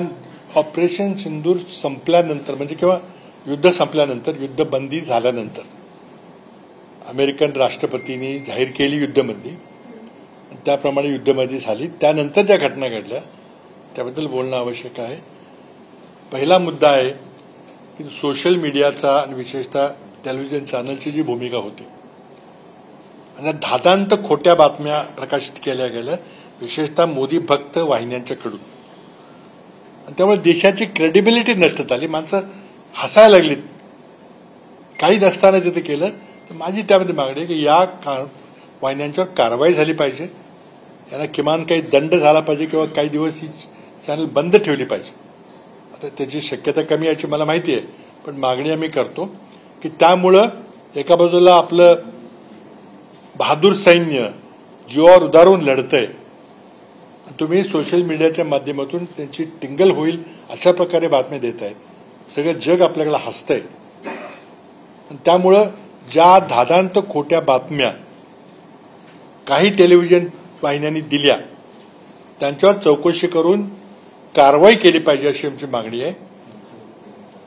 ऑपरेशन सिंदूर संपल्यानंतर, म्हणजे किंवा युद्ध संपल्यानंतर, युद्धबंदी झाल्यानंतर अमेरिकन राष्ट्रपतींनी जाहीर केली युद्धबंदी, त्याप्रमाणे युद्धबंदी झाली, त्यानंतर ज्या घटना घडल्या त्याबद्दल बोलणं आवश्यक आहे. पहिला मुद्दा आहे की सोशल मीडियाचा आणि विशेषतः टेलिव्हिजन चॅनलची जी भूमिका होती, आणि धादांत खोट्या बातम्या प्रकाशित केल्या गेल्या, विशेषतः मोदी भक्त वाहिन्यांच्याकडून, आणि त्यामुळे देशाची क्रेडिबिलिटी नष्ट झाली. माणसं हसायला लागलीत. काही नसताना तिथे केलं. तर माझी त्यामध्ये मागणी आहे की या वाहिन्यांच्यावर कारवाई झाली पाहिजे, यांना किमान काही दंड झाला पाहिजे, किंवा काही दिवस ही चॅनल बंद ठेवली पाहिजे. आता त्याची शक्यता कमी याची मला माहिती आहे, पण मागणी आम्ही करतो की त्यामुळं एका बाजूला आपलं बहादूर सैन्य जीवावर उदारून लढतंय, तुम्ही सोशल मीडियाच्या माध्यमातून त्यांची टिंगल होईल अशा प्रकारे बातम्या देत आहेत. सगळं जग आपल्याकडे हसतंय. त्यामुळं ज्या धादांत खोट्या बातम्या काही टेलिव्हिजन वाहिन्यांनी दिल्या त्यांच्यावर चौकशी करून कारवाई केली पाहिजे अशी आमची मागणी आहे.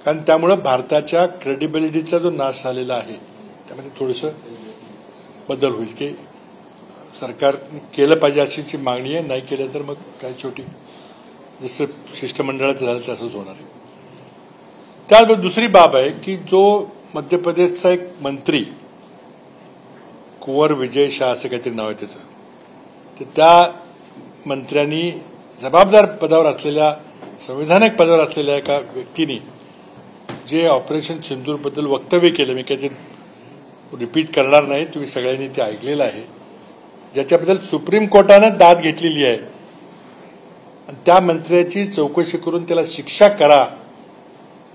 कारण त्यामुळं भारताच्या क्रेडिबिलिटीचा जो नाश झालेला आहे त्यामध्ये थोडंसं बदल होईल, की सरकार केलं पाहिजे अशी मागणी आहे. नाही केलं तर मग काय शेवटी जसं शिष्टमंडळाचं झालं तसंच होणार आहे. त्याबरोबर दुसरी बाब आहे की जो मध्य प्रदेशचा एक मंत्री कुंवर विजय शाह असं काहीतरी नाव आहे त्याचं, तर त्या मंत्र्यांनी जबाबदार पदावर असलेल्या, संविधानिक पदावर असलेल्या एका व्यक्तीने जे ऑपरेशन सिंदूरबद्दल वक्तव्य केलं, मी काही रिपीट करणार नाही, तुम्ही सगळ्यांनी ते ऐकलेलं आहे, ज्याच्याबद्दल सुप्रीम कोर्टानं दाद घेतलेली आहे, आणि त्या मंत्र्याची चौकशी करून त्याला शिक्षा करा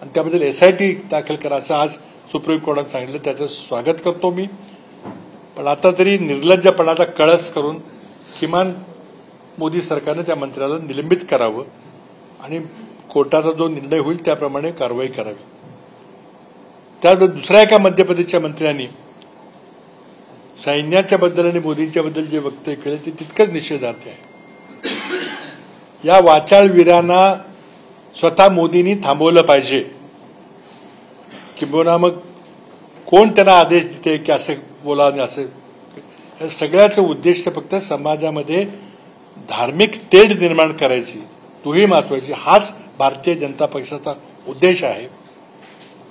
आणि त्याबद्दल SIT दाखल करा असं आज सुप्रीम कोर्टानं सांगितलं. त्याचं स्वागत करतो मी. पण आता तरी निर्लज्जपणाचा कळस करून किमान मोदी सरकारनं त्या मंत्र्याला निलंबित करावं आणि कोर्टाचा जो निर्णय होईल त्याप्रमाणे कारवाई करावी. त्याबरोबर दुसऱ्या एका मध्य प्रदेशच्या मंत्र्यांनी सैन्याच्या बद्दल आणि मोदींच्या बद्दल जे वक्तव्य केलं ते तितकंच निषेधार्थ आहे. या वाचाळवीरांना स्वतः मोदींनी थांबवलं पाहिजे, किंबहुना मग कोण त्यांना आदेश देते की असं बोला आणि असं. या सगळ्याचा उद्देश फक्त समाजामध्ये धार्मिक तेढ निर्माण करायची, तोही महत्वाची, हाच भारतीय जनता पक्षाचा उद्देश आहे.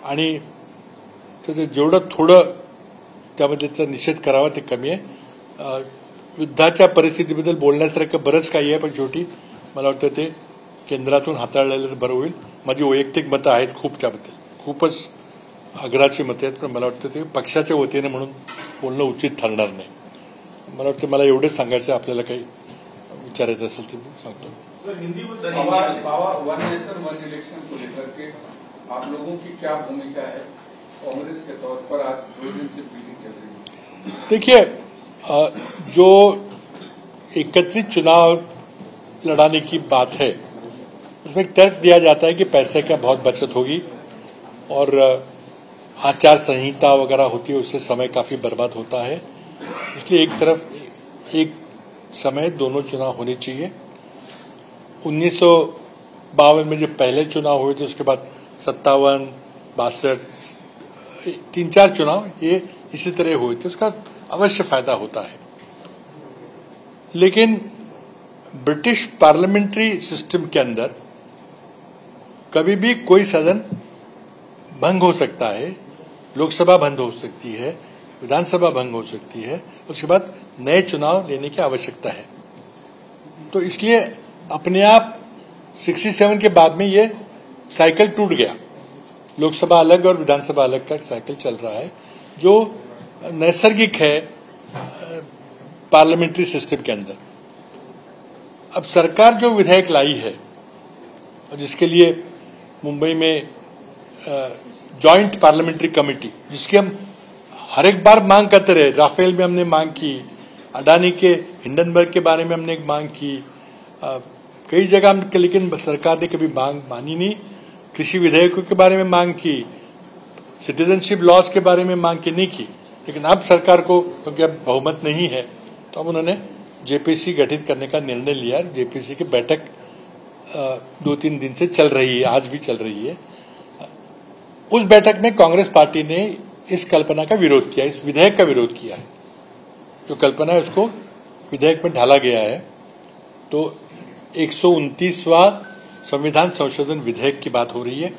आणि त्याचं जेवढं थोडं त्याबद्दलचा निषेध करावा ते कमी आहे. युद्धाच्या परिस्थितीबद्दल बोलण्यासारखं बरंच काही आहे, पण शेवटी मला वाटतं ते केंद्रातून हाताळलेलं बरं होईल. माझी वैयक्तिक मतं आहेत खूप, त्याबद्दल खूपच आग्रहाची मतं आहेत, पण मला वाटतं ते पक्षाच्या वतीने म्हणून बोलणं उचित ठरणार नाही. मला वाटतं मला एवढंच सांगायचं. आपल्याला काही विचारायचं असेल ते मी सांगतो. वन नेशन वन इलेक्शन को लेकर के आप लोगों की क्या भूमिका है कांग्रेस के तौर पर? आज 2 दिन से मीटिंग चल रही है. देखिए, जो एकत्रित चुनाव लड़ाने की बात है उसमें एक तर्क दिया जाता है कि पैसे का बहुत बचत होगी और आचार संहिता वगैरह होती है, उससे समय काफी बर्बाद होता है. इसलिए एक तरफ एक समय दोनों चुनाव होने चाहिए. 1952 में जब पहले चुनाव हुए थे, उसके बाद 57, 62, 3-4 चुनाव ये इसी तरह हुए थे. उसका अवश्य फायदा होता है. लेकिन ब्रिटिश पार्लियामेंट्री सिस्टम के अंदर कभी भी कोई सदन भंग हो सकता है, लोकसभा बंद हो सकती है, विधानसभा भंग हो सकती है, उसके बाद नए चुनाव लेने की आवश्यकता है. तो इसलिए अपने आप 67 के बाद में ये साइकिल टूट गया. लोकसभा अलग और विधानसभा अलग का साइकिल चल रहा है, जो नैसर्गिक है पार्लियामेंट्री सिस्टम के अंदर. अब सरकार जो विधेयक लाई है और जिसके लिए मुंबई में जॉइंट पार्लियामेंट्री कमेटी, जिसकी हम हर एक बार मांग करते रहे, राफेल में हमने मांग की, अडानी के हिंडनबर्ग के बारे में हमने एक मांग की, कई जगह हम, लेकिन सरकार ने कभी मांग मानी नहीं। कृषि विधेयकों के बारे में मांग की, सिटीजनशिप लॉज के बारे में मांग की नहीं की। लेकिन अब सरकार को, क्योंकि अब बहुमत नहीं है, तो अब उन्होंने जेपीसी गठित करने का निर्णय लिया। जेपीसी की बैठक 2-3 दिन से चल रही है, आज भी चल रही है। उस बैठक में कांग्रेस पार्टी ने इस कल्पना का विरोध किया, इस विधेयक का विरोध किया है। जो कल्पना है उसको विधेयक में ढाला गया है। तो 129वां संविधान संशोधन विधेयक की बात हो रही है।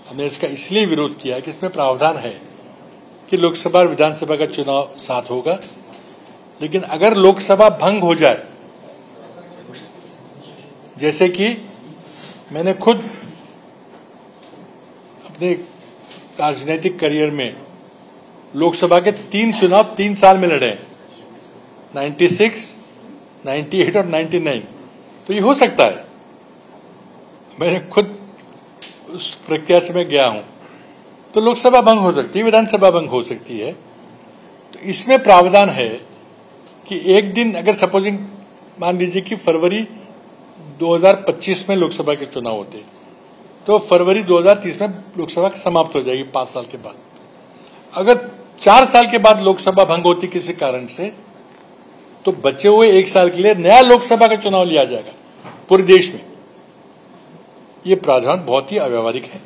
हमने इसका इसलिए विरोध किया कि इसमें प्रावधान है कि लोकसभा और विधानसभा का चुनाव साथ होगा, लेकिन अगर लोकसभा भंग हो जाए, जैसे कि मैंने खुद अपने राजनीतिक करियर में लोकसभा के 3 चुनाव 3 साल में लड़े, 96, 98 और 99, तो ये हो सकता है। मैंने खुद उस प्रक्रिया से मैं गया हूं। तो लोकसभा भंग हो सकती है, विधानसभा भंग हो सकती है। तो इसमें प्रावधान है कि एक दिन, अगर सपोजिंग मान लीजिए कि फरवरी 2025 में लोकसभा के चुनाव होते, तो फरवरी 2030 में लोकसभा समाप्त हो जाएगी 5 साल के बाद। अगर 4 साल के बाद लोकसभा भंग होती किसी कारण से, तो बचे हुए 1 साल के लिए नया लोकसभा का चुनाव लिया जाएगा पूरे देश में। ये प्रावधान बहुत ही अव्यावहारिक है।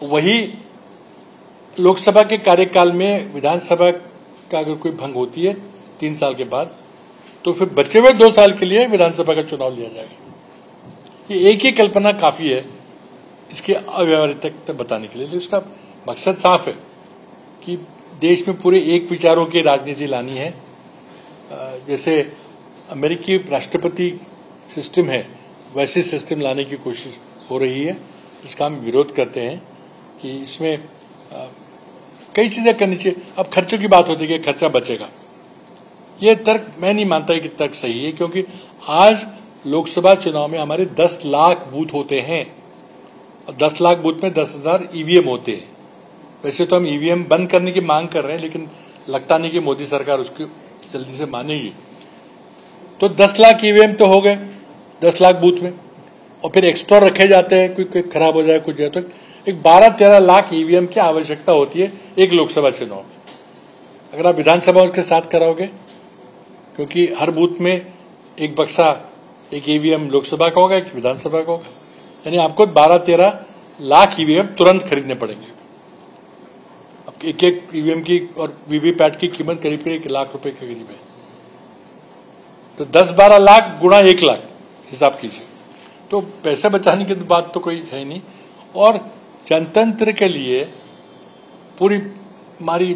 वही लोकसभा के कार्यकाल में विधानसभा का अगर कोई भंग होती है 3 साल के बाद, तो फिर बचे हुए 2 साल के लिए विधानसभा का चुनाव लिया जाएगा। ये एक ही कल्पना काफी है इसकी अव्यावहारिकता बताने के लिए। तो इसका मकसद साफ है कि देश में पूरे एक विचारों की राजनीति लानी है। जैसे अमेरिकी राष्ट्रपति सिस्टम है, वैसे सिस्टम लाने की कोशिश हो रही है। इसका हम विरोध करते हैं कि इसमें कई चीजें करनी चाहिए। अब खर्चों की बात होती है कि खर्चा बचेगा, ये तर्क मैं नहीं मानता कि तर्क सही है, क्योंकि आज लोकसभा चुनाव में हमारे 10 लाख बूथ होते हैं और 10 लाख बूथ में 10,000 ईवीएम होते हैं। वैसे तो हम ईवीएम बंद करने की मांग कर रहे हैं, लेकिन लगता नहीं कि मोदी सरकार उसकी जल्दी से मानेगी। तो 10 लाख ईवीएम तो हो गए 10 लाख बूथ में, और फिर एक्स्ट्रा रखे जाते हैं, कोई खराब हो जाए कुछ जाए, तो एक 12-13 लाख ईवीएम की आवश्यकता होती है एक लोकसभा चुनाव में। अगर आप विधानसभा उसके साथ कराओगे, क्योंकि हर बूथ में एक बक्सा, एक ईवीएम लोकसभा का होगा, एक विधानसभा का होगा, यानी आपको 12-13 लाख ईवीएम तुरंत खरीदने पड़ेंगे। अब एक ईवीएम की और वीवीपैट की कीमत करीब 1 लाख रुपए के करीब है। तो 10-12 लाख गुणा 1 लाख हिसाब कीजिए, तो पैसे बचाने की बात तो कोई है नहीं। और जनतंत्र के लिए पूरी हमारी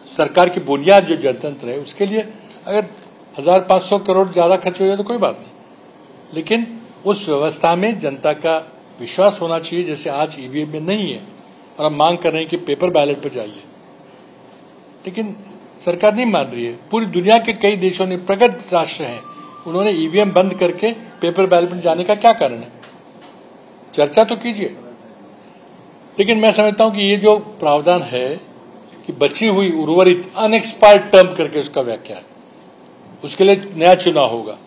सरकार की बुनियाद जो जनतंत्र है, उसके लिए अगर 1,500 करोड़ ज्यादा खर्च हो जाए तो कोई बात नहीं, लेकिन उस व्यवस्था में जनता का विश्वास होना चाहिए, जैसे आज ईवीएम में नहीं है। और हम मांग कर रहे हैं कि पेपर बैलेट पर जाइए, लेकिन सरकार नहीं मान रही है। पूरी दुनिया के कई देशों ने, प्रगत राष्ट्र हैं, उन्होंने ईवीएम बंद करके पेपर बैलेट में जाने का क्या कारण है? चर्चा तो कीजिए। लेकिन मैं समझता हूं कि ये जो प्रावधान है कि बची हुई उर्वरित अनएक्सपायर्ड टर्म करके उसका व्याख्या है, उसके लिए नया चुनाव होगा,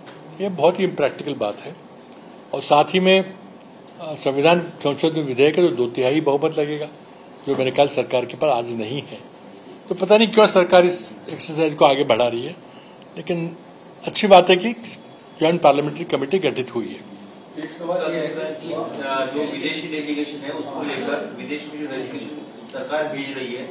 ये बहुत ही इम्प्रैक्टिकल बात है। और साथ ही में संविधान संशोधन विधेयक है, तो 2/3 बहुमत लगेगा, जो मेरे ख्याल सरकार के पास आज नहीं है। तो पता नहीं क्यों सरकार इस एक्सरसाइज को आगे बढ़ा रही है, लेकिन अच्छी बात है कि ज्वाइंट पार्लियामेंट्री कमेटी गठित हुई है। एक सवाल ये है कि जो विदेशी डेलीगेशन है उसको लेकर विदेश में जो डेलीगेशन सरकार भेज रही है,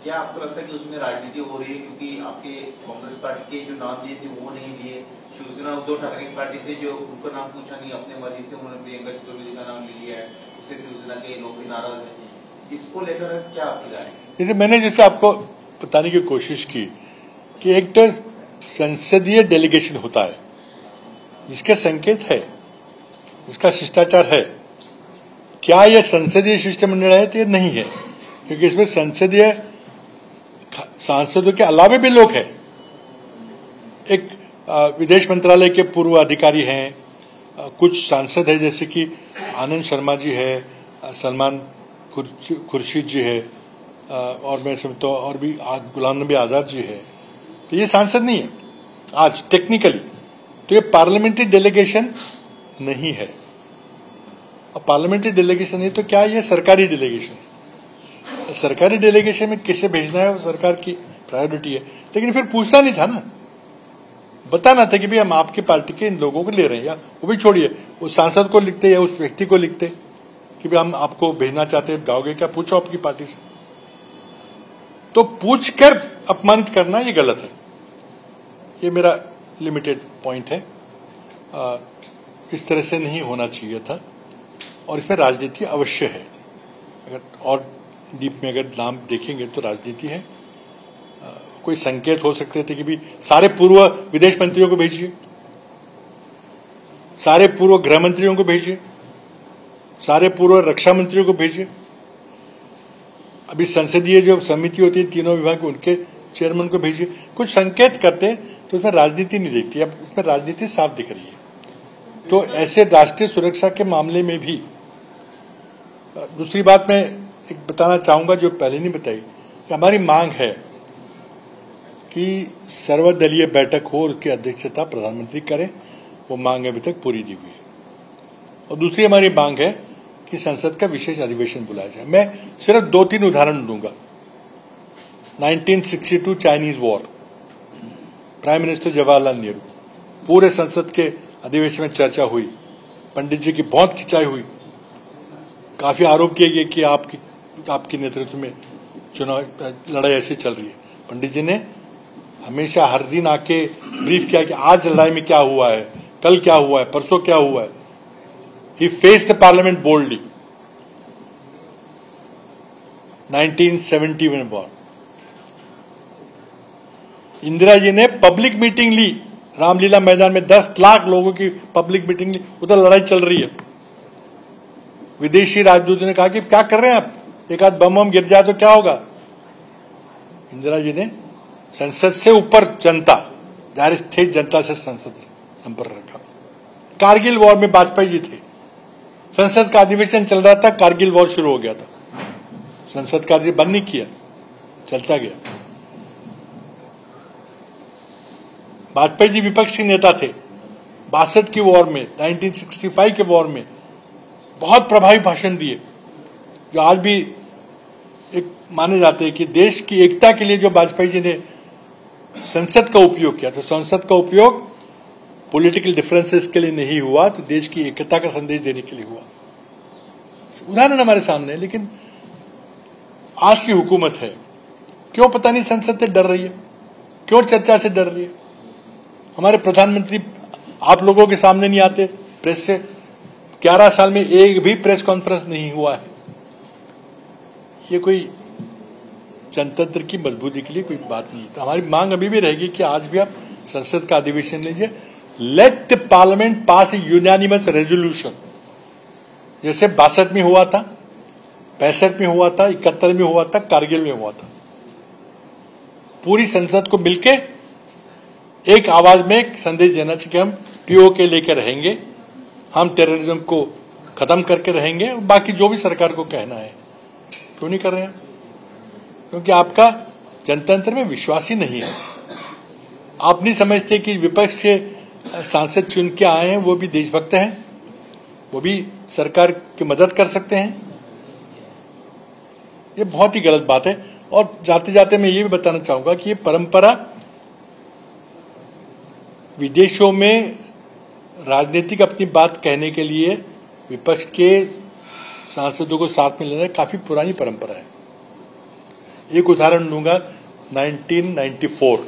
क्या आपको लगता है कि उसमें राजनीति हो रही है? क्योंकि आपके कांग्रेस पार्टी के जो नाम दिए थे वो नहीं लिए, शिवसेना उद्धव ठाकरे की पार्टी से जो उनका नाम पूछा नहीं, अपने मर्जी से उन्होंने प्रियंका चतुर्वेदी का नाम ले लिया है, उससे शिवसेना के लोग भी नाराज है। इसको लेकर क्या आपकी राय है? मैंने जैसे आपको बताने की कोशिश की कि एक तो संसदीय डेलीगेशन होता है जिसके संकेत है, जिसका शिष्टाचार है। क्या यह संसदीय शिष्टमंडल है? तो ये नहीं है, क्योंकि इसमें संसदीय सांसदों के अलावे भी लोग हैं। एक विदेश मंत्रालय के पूर्व अधिकारी हैं, कुछ सांसद है, जैसे कि आनंद शर्मा जी है, सलमान खुर्शीद जी है, और मैं समझता हूँ और भी गुलाम नबी आजाद जी है। तो ये सांसद नहीं है, आज टेक्निकली, तो ये पार्लियामेंट्री डेलीगेशन नहीं है। और पार्लियामेंट्री डेलीगेशन नहीं तो क्या ये सरकारी डेलीगेशन? सरकारी डेलीगेशन में किसे भेजना है वो सरकार की प्रायोरिटी है। लेकिन फिर पूछना नहीं था ना, बताना था कि भाई हम आपकी पार्टी के इन लोगों को ले रहे हैं, या वो भी छोड़िए उस सांसद को लिखते या उस व्यक्ति को लिखते कि भाई हम आपको भेजना चाहते हैं, जाओगे क्या? पूछो आपकी पार्टी से। तो पूछकर अपमानित करना ये गलत है। ये मेरा लिमिटेड पॉइंट है। इस तरह से नहीं होना चाहिए था और इसमें राजनीति अवश्य है। अगर और डीप में अगर नाम देखेंगे तो राजनीति है। कोई संकेत हो सकते थे कि भी सारे पूर्व विदेश मंत्रियों को भेजिए, सारे पूर्व गृह मंत्रियों को भेजिए, सारे पूर्व रक्षा मंत्रियों को भेजिए। अभी संसदीय जो समिति होती है तीनों विभाग उनके चेयरमैन को भेजिए। कुछ संकेत करते तो उसमें राजनीति नहीं दिखती, अब उसमें राजनीति साफ दिख रही है। तो ऐसे राष्ट्रीय सुरक्षा के मामले में भी दूसरी बात मैं एक बताना चाहूंगा जो पहले नहीं बताई, कि हमारी मांग है कि सर्वदलीय बैठक हो और उसकी अध्यक्षता प्रधानमंत्री करें। वो मांग अभी तक पूरी नहीं हुई है। और दूसरी हमारी मांग है कि संसद का विशेष अधिवेशन बुलाया जाए। मैं सिर्फ 2-3 उदाहरण दूंगा। 1962 Chinese war, prime minister Jawaharlal Nehru, पूरे संसद के अधिवेशन में चर्चा हुई, पंडित जी की बहुत खिंचाई हुई, काफी आरोप किए गए कि आपके नेतृत्व में चुनाव लड़ाई ऐसी चल रही है। पंडित जी ने हमेशा हर दिन आके ब्रीफ किया कि आज लड़ाई में क्या हुआ है, कल क्या हुआ है, परसों क्या हुआ है। He faced the parliament boldly. 1971 war, Indira ji ने पब्लिक मीटिंग ली रामलीला मैदान में, 10 लाख लोगों की पब्लिक मीटिंग ली। उधर लड़ाई चल रही है। विदेशी राजदूत ने कहा कि क्या कर रहे हैं आप, एक आध बम गिर जाए तो क्या होगा। इंदिरा जी ने संसद से ऊपर जनता, डायरेक्ट स्टेट जनता से संसद संपर्क रखा। कारगिल वॉर में वाजपेयी जी थे, संसद का अधिवेशन चल रहा था, कारगिल वॉर शुरू हो गया था, संसद का बंद नहीं किया, चलता गया। वाजपेयी जी विपक्ष के नेता थे। 62 की वॉर में, 1965 के वॉर में बहुत प्रभावी भाषण दिए, जो आज भी एक माने जाते हैं कि देश की एकता के लिए जो वाजपेयी जी ने संसद का उपयोग किया। तो संसद का उपयोग पॉलिटिकल डिफरेंसेस के लिए नहीं हुआ, तो देश की एकता का संदेश देने के लिए हुआ। उदाहरण हमारे सामने है। लेकिन आज की हुकूमत है, क्यों पता नहीं संसद से डर रही है, क्यों चर्चा से डर रही है। हमारे प्रधानमंत्री आप लोगों के सामने नहीं आते प्रेस से, 11 साल में एक भी प्रेस कॉन्फ्रेंस नहीं हुआ है। ये कोई जनतंत्र की मजबूती के लिए कोई बात नहीं। तो हमारी मांग अभी भी रहेगी कि आज भी आप संसद का अधिवेशन लीजिए। Let the parliament pass A unanimous resolution, जैसे 62 में हुआ था, 65 में हुआ था, 71 में हुआ था, कारगिल में हुआ था। पूरी संसद को मिलके एक आवाज में एक संदेश देना चाहिए कि हम पीओके लेकर रहेंगे, हम टेररिज्म को खत्म करके रहेंगे, और बाकी जो भी सरकार को कहना है। क्यों नहीं कर रहे हैं? क्योंकि आपका जनतंत्र में विश्वास ही नहीं है। आप नहीं समझते कि विपक्ष के सांसद चुन के आए हैं वो भी देशभक्त हैं, वो भी सरकार की मदद कर सकते हैं। ये बहुत ही गलत बात है। और जाते जाते मैं ये भी बताना चाहूंगा कि ये परंपरा विदेशों में राजनीतिक अपनी बात कहने के लिए विपक्ष के सांसदों को साथ में लेना काफी पुरानी परंपरा है। एक उदाहरण दूंगा, 1994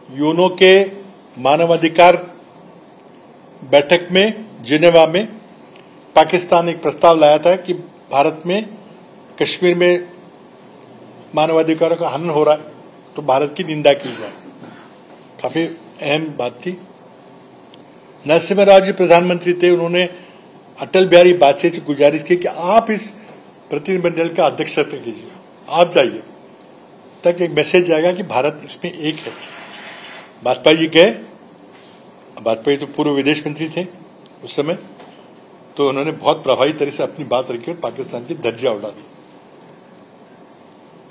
यूनो के मानवाधिकार बैठक में जिनेवा में पाकिस्तान एक प्रस्ताव लाया था कि भारत में कश्मीर में मानवाधिकारों का हनन हो रहा है, तो भारत की निंदा की जाए। काफी अहम बात थी। नरसिम्हा राव जी प्रधानमंत्री थे, उन्होंने अटल बिहारी वाजपेयी से गुजारिश की कि आप इस प्रतिनिधिमंडल का अध्यक्षता कीजिए, आप जाइए, ताकि एक मैसेज जाएगा कि भारत इसमें एक है। वाजपेयी जी गए। वाजपेयी तो पूर्व विदेश मंत्री थे उस समय, तो उन्होंने बहुत प्रभावी तरह से अपनी बात रखी और पाकिस्तान की धज्जियां उड़ा दी।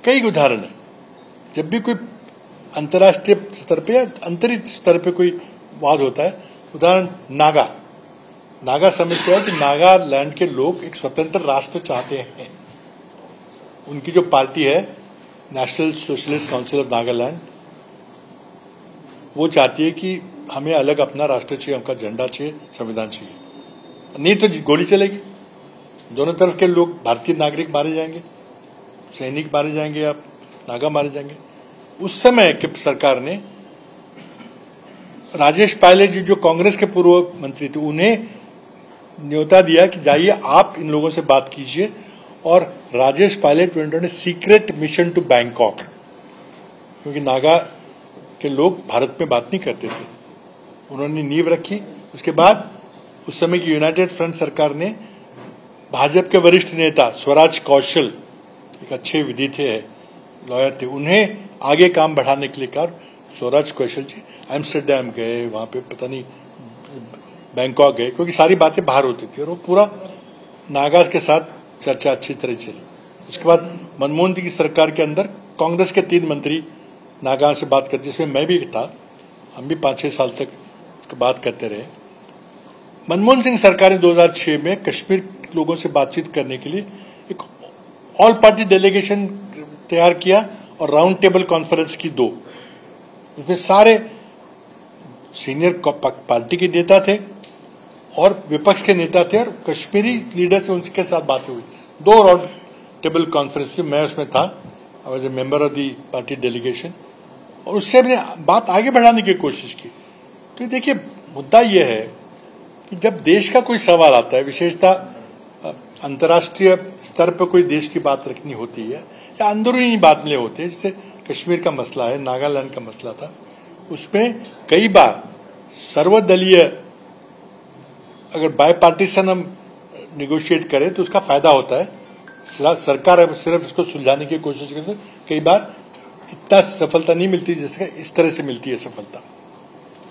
कई उदाहरण है। जब भी कोई अंतर्राष्ट्रीय स्तर पे या अंतरिम स्तर पे कोई वाद होता है, उदाहरण नागा समस्या है कि नागालैंड के लोग एक स्वतंत्र राष्ट्र चाहते हैं। उनकी जो पार्टी है national socialist council of Nagaland, वो चाहती है कि हमें अलग अपना राष्ट्र चाहिए, हमका झंडा चाहिए, संविधान चाहिए, नहीं तो गोली चलेगी। दोनों तरफ के लोग, भारतीय नागरिक मारे जाएंगे, सैनिक मारे जाएंगे या नागा मारे जाएंगे। उस समय की सरकार ने राजेश पायलट जी जो कांग्रेस के पूर्व मंत्री थे, उन्हें न्योता दिया कि जाइए आप इन लोगों से बात कीजिए, और Rajesh Pilot went on a secret mission to Bangkok, क्योंकि नागा के लोग भारत में बात नहीं करते थे। उन्होंने नींव रखी। उसके बाद उस समय की यूनाइटेड फ्रंट सरकार ने भाजपा के वरिष्ठ नेता स्वराज कौशल, एक अच्छे विधि थे, लॉयर थे, उन्हें आगे काम बढ़ाने के लिए कहा। स्वराज कौशल जी एम्स्टर्डम गए, वहां पे पता नहीं बैंकॉक गए, क्योंकि सारी बातें बाहर होती थी, और वो पूरा नागाज के साथ चर्चा अच्छी तरह चली। उसके बाद मनमोहन सिंह की सरकार के अंदर कांग्रेस के 3 मंत्री नागा से बात करते, जिसमें मैं भी था, हम भी 5-6 साल तक बात करते रहे। मनमोहन सिंह सरकार ने 2006 में कश्मीर लोगों से बातचीत करने के लिए एक ऑल पार्टी डेलीगेशन तैयार किया और राउंड टेबल कॉन्फ्रेंस की 2। उसमें सारे सीनियर पार्टी के नेता थे और विपक्ष के नेता थे, और कश्मीरी लीडर से उनके साथ बातें हुई। 2 राउंड टेबल कॉन्फ्रेंस में मैं उसमें था, I was a member of the party delegation, और उससे हमने बात आगे बढ़ाने की कोशिश की। तो देखिए, मुद्दा यह है कि जब देश का कोई सवाल आता है, विशेषतः अंतर्राष्ट्रीय स्तर पर कोई देश की बात रखनी होती है या अंदरूनी बातें होती है, जैसे कश्मीर का मसला है, नागालैंड का मसला था, उसमें कई बार सर्वदलीय अगर बायपार्टीसन हम निगोशिएट करें तो उसका फायदा होता है। सरकार अब सिर्फ इसको सुलझाने की कोशिश करती है, कई बार इतना सफलता नहीं मिलती जैसे इस तरह से मिलती है सफलता।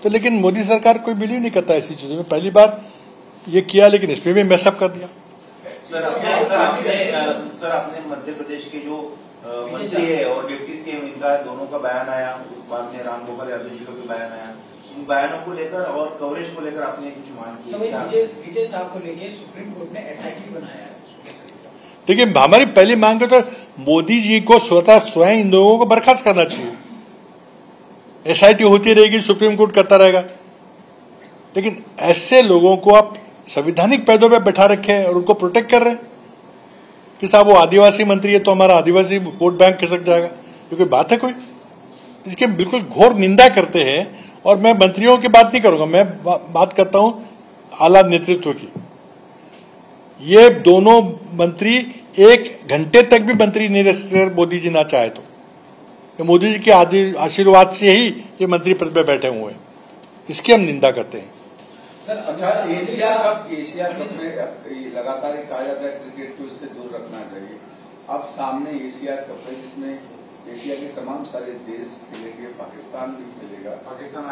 तो लेकिन मोदी सरकार कोई बिलीव नहीं करता ऐसी चीजों में। पहली बार ये किया, लेकिन इसमें भी मैसअप कर दिया। सर आपने मध्य प्रदेश के जो मंत्री है और डिप्टी सीएम, इनका दोनों का बयान आया, बाद में रामगोपाल यादव जी का भी बयान आया। इन बयानों को लेकर और कवरेज को लेकर आपने कुछ मांग की? विजय साहब को लेकर सुप्रीम कोर्ट ने एसआईटी बनाया है। देखिए, हमारी पहली मांग तो मोदी जी को स्वयं इन लोगों को बर्खास्त करना चाहिए। एसआईटी होती रहेगी, सुप्रीम कोर्ट करता रहेगा, लेकिन ऐसे लोगों को आप संवैधानिक पदों पे बैठा रखे हैं और उनको प्रोटेक्ट कर रहे हैं कि साहब वो आदिवासी मंत्री है तो हमारा आदिवासी वोट बैंक खिसक जाएगा। ये कोई बात है कोई? इसके बिल्कुल घोर निंदा करते हैं। और मैं मंत्रियों की बात नहीं करूंगा, मैं बात करता हूं आला नेतृत्व की। ये दोनों मंत्री 1 घंटे तक भी मंत्री नहीं रह सकते मोदी जी ना चाहे तो। मोदी जी के आशीर्वाद से ही ये मंत्री पद पे बैठे हुए हैं, इसकी हम निंदा करते हैं। सर, अच्छा, एशिया कप में लगातार कहा जाता है क्रिकेट को इससे दूर रखना चाहिए। अब सामने एशिया कप है जिसमें एशिया के तमाम सारे देश खेलेंगे, पाकिस्तान भी खेलेगा, पाकिस्तान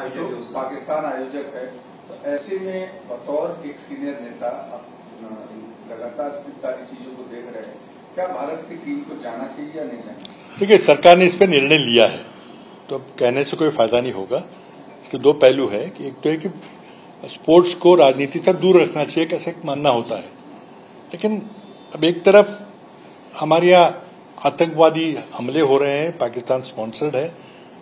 आयोजक है। तो ऐसे में बतौर एक सीनियर नेता आप लगातार इन सारी चीजों को देख रहे हैं, क्या भारत की टीम को जाना चाहिए या नहीं जाना चाहिए? देखिए, सरकार ने इस पर निर्णय लिया है तो कहने से कोई फायदा नहीं होगा। इसके 2 पहलू है कि एक तो है कि स्पोर्ट्स को राजनीति से दूर रखना चाहिए, कैसे मानना होता है, लेकिन अब एक तरफ हमारे यहाँ आतंकवादी हमले हो रहे हैं, पाकिस्तान स्पॉन्सर्ड है,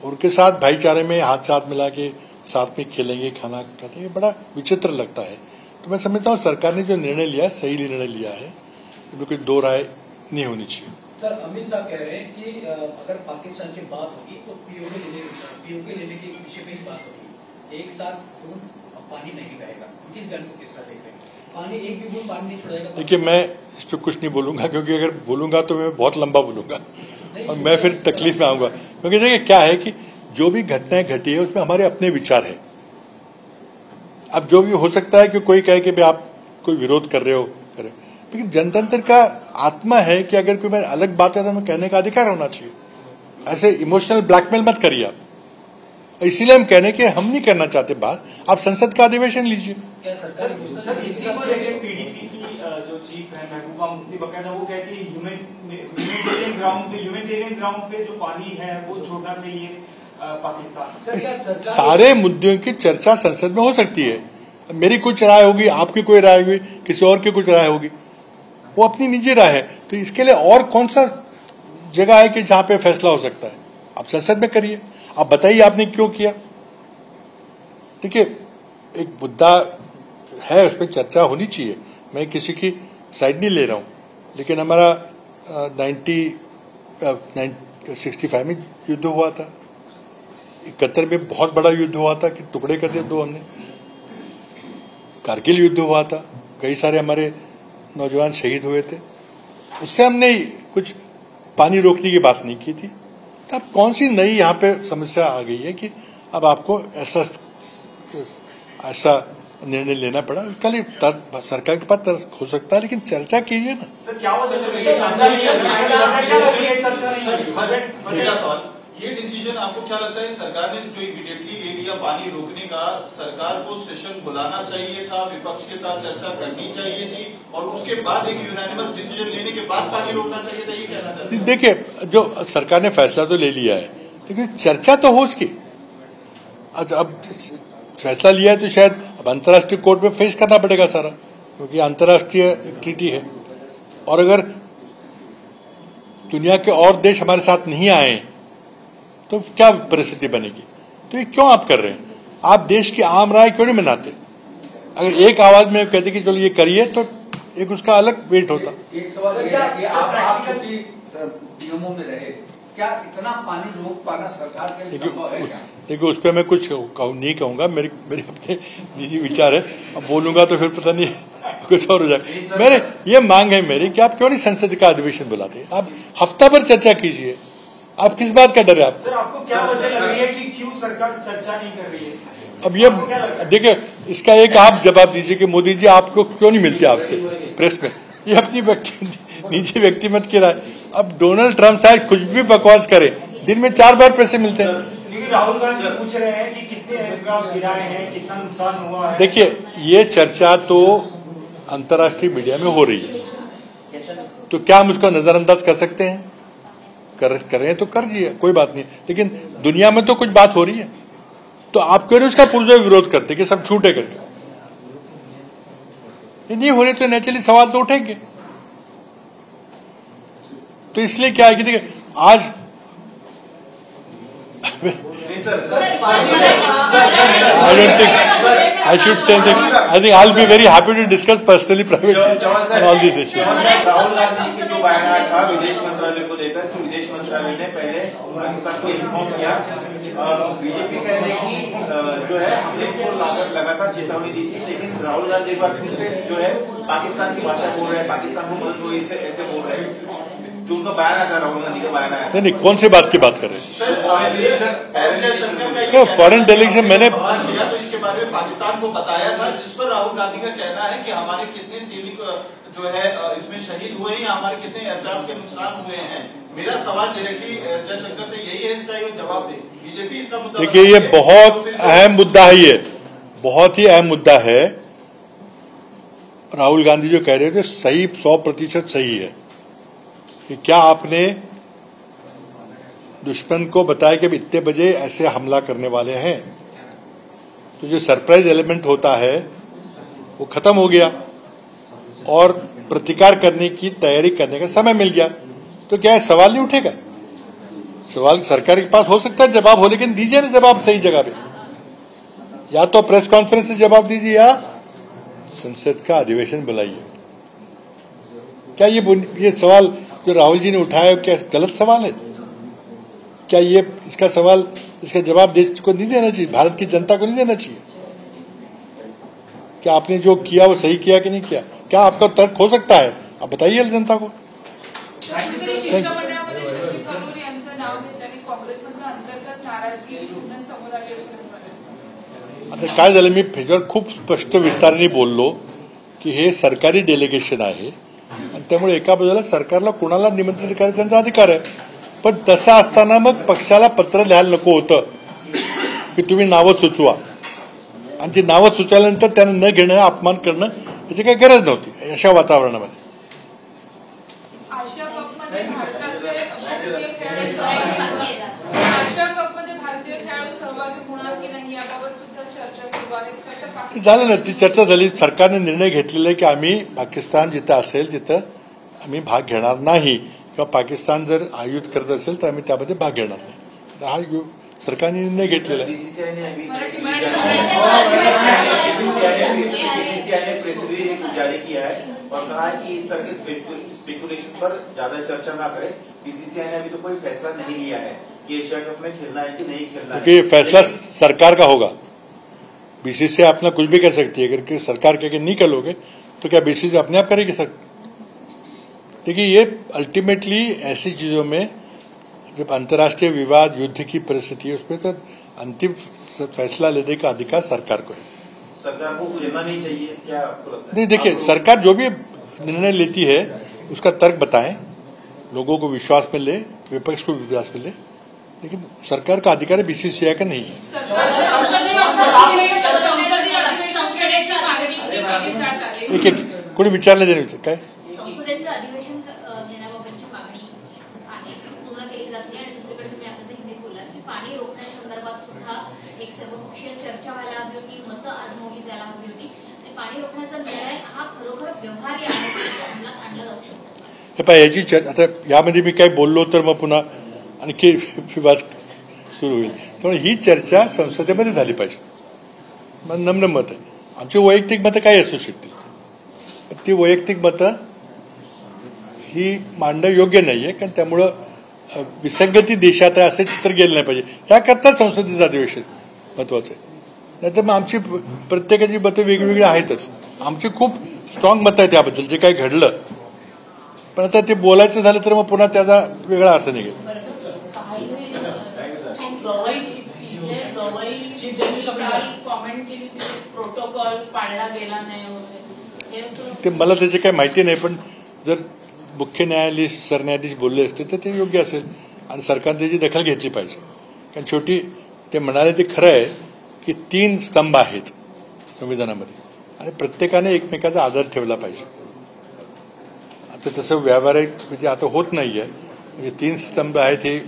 और उनके साथ भाईचारे में हाथ मिला के साथ में खेलेंगे, खाना खाते हैं, बड़ा विचित्र लगता है। तो मैं समझता हूँ सरकार ने जो निर्णय लिया है सही निर्णय लिया है, इसमें कोई 2 राय नहीं होनी चाहिए। सर, अमित शाह कह रहे हैं कि अगर पाकिस्तान से बात होगी तो पीओके लेने के विषय पे ही बात होगी। एक साथ खून पानी नहीं बहेगा, किस गन को किस देख रहे हैं? पानी एक भी बूंद पानी नहीं छोड़ेगा। देखिए, मैं इस पर कुछ नहीं बोलूंगा, क्योंकि अगर बोलूंगा तो मैं बहुत लंबा बोलूंगा और मैं फिर तकलीफ में आऊंगा। क्योंकि देखिए क्या है कि जो भी घटनाएं घटी है उसमें हमारे अपने विचार है। अब जो भी हो सकता है कि कोई कहे कि आप कोई विरोध कर रहे हो, लेकिन जनतंत्र का आत्मा है कि अगर कोई अलग बात है तो हमें कहने का अधिकार होना चाहिए। ऐसे इमोशनल ब्लैकमेल मत करिए आप। इसीलिए हम कहने के हम नहीं करना चाहते बात, आप संसद का अधिवेशन लीजिए। सर, इसी को लेकर पीडीपी की जो चीफ है महबूबा मुफ्ती बकायदा वो कहती है ह्यूमैनिटेरियन ग्राउंड पे जो पानी है वो छोड़ना चाहिए। पाकिस्तान। सारे मुद्दों की चर्चा संसद में हो सकती है। मेरी कुछ राय होगी, आपकी कोई राय होगी, किसी और की कुछ राय होगी, वो अपनी निजी राय है। तो इसके लिए और कौन सा जगह है कि जहां पे फैसला हो सकता है? आप संसद में करिए। आप बताइए आपने क्यों किया। देखिए, एक मुद्दा है, उस पर चर्चा होनी चाहिए। मैं किसी की साइड नहीं ले रहा हूं, लेकिन हमारा 1965 में युद्ध हुआ था, 71 में बहुत बड़ा युद्ध हुआ था कि टुकड़े कर दिए दो हमने, कारगिल युद्ध हुआ था, कई सारे हमारे नौजवान शहीद हुए थे, उससे हमने कुछ पानी रोकने की बात नहीं की थी। तो अब कौन सी नई यहाँ पे समस्या आ गई है कि अब आपको ऐसा निर्णय लेना पड़ा? उसका लिए सरकार के पास तर्क हो सकता है, लेकिन चर्चा कीजिए ना। सर क्या हो सकता है? ये डिसीजन आपको क्या लगता है, सरकार ने जो इमीडिएटली ले लिया पानी रोकने का, सरकार को सेशन बुलाना चाहिए था, विपक्ष के साथ चर्चा करनी चाहिए थी और उसके बाद एक यूनानिमस डिसीजन लेने के बाद पानी रोकना चाहिए था? ये कहना चाहते हैं? देखिए, जो सरकार ने फैसला तो ले लिया है, लेकिन चर्चा तो हो उसकी। अब फैसला लिया है तो शायद अब अंतर्राष्ट्रीय कोर्ट में फेस करना पड़ेगा सारा, क्योंकि अंतर्राष्ट्रीय ट्रीटी है। और अगर दुनिया के और देश हमारे साथ नहीं आए तो क्या परिस्थिति बनेगी? तो ये क्यों आप कर रहे हैं? आप देश की आम राय क्यों नहीं मनाते? अगर एक आवाज में कहते कि चलो ये करिए तो एक उसका अलग वेट होता। एक सवाल ये है कि आप चूंकि नियमों में रहे, क्या इतना पानी रोक पाना सरकार के लिए संभव है क्या? देखिए, उस पर मैं कुछ नहीं कहूंगा, मेरे अपने निजी विचार है। अब बोलूंगा तो फिर पता नहीं कुछ और हो जाएगा। मेरे ये मांग है मेरी कि आप क्यों नहीं संसद का अधिवेशन बुलाते? आप हफ्ता भर चर्चा कीजिए। आप किस बात का डर है? आप सर, आपको क्या वजह लग रही है कि क्यों सरकार चर्चा नहीं कर रही है? अब ये देखिए, इसका एक आप जवाब दीजिए कि मोदी जी आपको क्यों नहीं मिलते आपसे प्रेस में? ये अपनी निजी व्यक्तिमत की राय। अब डोनाल्ड ट्रंप शायद कुछ भी बकवास करे, दिन में 4 बार पैसे मिलते हैं। लेकिन राहुल गांधी पूछ रहे हैं कि कितने एयरक्राफ्ट गिराए हैं, कितना नुकसान हुआ है। देखिए, ये चर्चा तो अंतर्राष्ट्रीय मीडिया में हो रही है, तो क्या हम उसको नजरअंदाज कर सकते हैं? करें तो कर दिए, कोई बात नहीं। लेकिन दुनिया में तो कुछ बात हो रही है, तो आप क्यों उसका पुरजोर विरोध करते कि सब छूटे करके? ये नहीं हो रही तो नेचुरली सवाल तो उठेंगे। तो इसलिए क्या है कि देखिए, आज I don't think I should say that. I think I'll be very happy to discuss personally, privately on all these issues. Rahul Gandhi की जो बयान था विदेश मंत्रालय को लेकर, कि विदेश मंत्रालय ने पहले पाकिस्तान को इन्फॉर्म किया। बीजेपी कह रही कि जो है हमने लगातार चेतावनी दी थी, लेकिन राहुल गांधी एक बार फिर जो है पाकिस्तान की भाषा बोल रहे हैं, पाकिस्तान को मदद हुई ऐसे बोल रहे हैं। जो उनका बयान आता है, राहुल गांधी का बयान आया। नहीं, कौन सी बात की बात कर रहे हैं? फॉरेन डेलीगेशन मैंने किया तो इसके बारे में पाकिस्तान को बताया था, जिस पर राहुल गांधी का कहना है कि हमारे कितने सैनिक जो है इसमें शहीद हुए हैं, हमारे कितने एयरक्राफ्ट के नुकसान हुए हैं। मेरा सवाल डायरेक्टली एस जयशंकर से यही है, इसका जवाब दे। बीजेपी इसका मुद्दा, देखिए, ये बहुत अहम मुद्दा है, ये बहुत ही अहम मुद्दा है। राहुल गांधी जो कह रहे थे सही, 100% सही है कि क्या आपने दुश्मन को बताया कि इतने बजे ऐसे हमला करने वाले हैं, तो जो सरप्राइज एलिमेंट होता है वो खत्म हो गया और प्रतिकार करने की तैयारी करने का समय मिल गया। तो क्या है, सवाल नहीं उठेगा? सवाल सरकार के पास हो सकता है जवाब हो, लेकिन दीजिए ना जवाब सही जगह पे। या तो प्रेस कॉन्फ्रेंस से जवाब दीजिए या संसद का अधिवेशन बुलाइए। क्या ये सवाल जो राहुल जी ने उठाया क्या गलत सवाल है? क्या ये इसका सवाल, इसका जवाब देश को नहीं देना चाहिए, भारत की जनता को नहीं देना चाहिए? क्या आपने जो किया वो सही किया कि नहीं किया? क्या आपका तर्क हो सकता है? आप बताइए जनता को। आता काय झालं, मी फिगर खूप स्पष्ट विस्ताराने बोललो की हे सरकारी डेलिगेशन आहे आणि त्यामुळे एका बाजूला सरकारला कोणाला निमंत्रित करायचा त्यांचा अधिकार आहे, पण तसं असताना मग पक्षाला पत्र लिहायला नको होतं की तुम्ही नावं सुचवा, आणि ती नावं सुचवल्यानंतर त्यांना न घेणं, अपमान करणं याची काही गरज नव्हती अशा वातावरणामध्ये। आशिया कपमध्ये भारताचे आशिया कपमध्ये भारतीय खेळाडू सहभागी होणार की नाही याबाबत सुद्धा चर्चा सुरू आहे. झालं ना, ती चर्चा झाली. सरकारने निर्णय घेतलेला आहे की आम्ही पाकिस्तान जिथं असेल तिथं आम्ही भाग घेणार नाही, किंवा पाकिस्तान जर आयोजित करत असेल तर आम्ही त्यामध्ये भाग घेणार नाही. हा सरकारने निर्णय घेतलेला आहे. बीसीसीआई ने प्रेस रिलीज जारी किया है और कहा है कि इस तरह के स्पेकुलेशन पर ज्यादा चर्चा ना करें. बीसीसीआई ने अभी तो कोई फैसला नहीं लिया है कि एशिया कप में खेलना है कि नहीं खेलना है, क्योंकि फैसला सरकार का होगा. बीसीसीआई अपना कुछ भी कर सकती है. अगर सरकार कहे कि नहीं करोगे तो क्या बीसीसीआई अपने आप करेगी? सर देखिए, ये अल्टीमेटली ऐसी चीजों में जब अंतर्राष्ट्रीय विवाद युद्ध की परिस्थिति है उसमें तो अंतिम फैसला लेने का अधिकार सरकार को है. सरकार को खेलना नहीं चाहिए क्या आपको लगता है? नहीं, देखिए, सरकार जो भी निर्णय लेती है उसका तर्क बताएं, लोगों को विश्वास में ले, विपक्ष को विश्वास में ले, लेकिन सरकार का अधिकार बीसीसीआई का नहीं है. एक एक कोणी विचारलं देणे काय संसदेचं अधिवेशन घेण्याबाबतची मागणी आहे पूर्ण केली जात नाही. आणि दुसरीकडे तुम्ही आता हिंदीत बोलात की पाणी रोखण्यासंदर्भात सुद्धा एक सर्वपक्षीय चर्चा व्हायला हवी होती, मतं आजमोवली जायला हवी होती. आणि पाणी रोखण्याचा निर्णय हा खरोखर व्यवहार्य आहे, अंमलात आणला जाऊ शकतो. हे पहा, याची आता यामध्ये मी काही बोललो तर मग पुन्हा आणखी विवाद सुरू होईल. त्यामुळे ही चर्चा संसदेमध्ये झाली पाहिजे. माझं नम्र मत आहे. आमची वैयक्तिक मतं काही असू शकतील, ती वैयक्तिक मतं ही मांडणं योग्य नाहीये, कारण त्यामुळं विसंगती देशात आहे असं चित्र गेलं नाही पाहिजे. याकरता संसदेचं अधिवेशन महत्वाचं आहे. नाहीतर मग आमची प्रत्येकाची मतं वेगवेगळी आहेतच. आमची खूप स्ट्रॉंग मतं आहेत त्याबद्दल जे काही घडलं, पण आता ते बोलायचं झालं तर मग पुन्हा त्याचा वेगळा अर्थ निघेल. कॉमेंट केली प्रोटोकॉल पाळला गेला नाही ते मला त्याची काही माहिती नाही, पण जर मुख्य न्यायाधीश सरन्यायाधीश बोलले असते तर ते योग्य असेल आणि सरकारने त्याची दखल घेतली पाहिजे. कारण शेवटी ते म्हणाले ते खरं आहे की 3 स्तंभ आहेत संविधानामध्ये आणि प्रत्येकाने एकमेकाचा आदर ठेवला पाहिजे. आता तसं व्यावहारिक म्हणजे आता होत नाहीये. म्हणजे 3 स्तंभ आहेत हे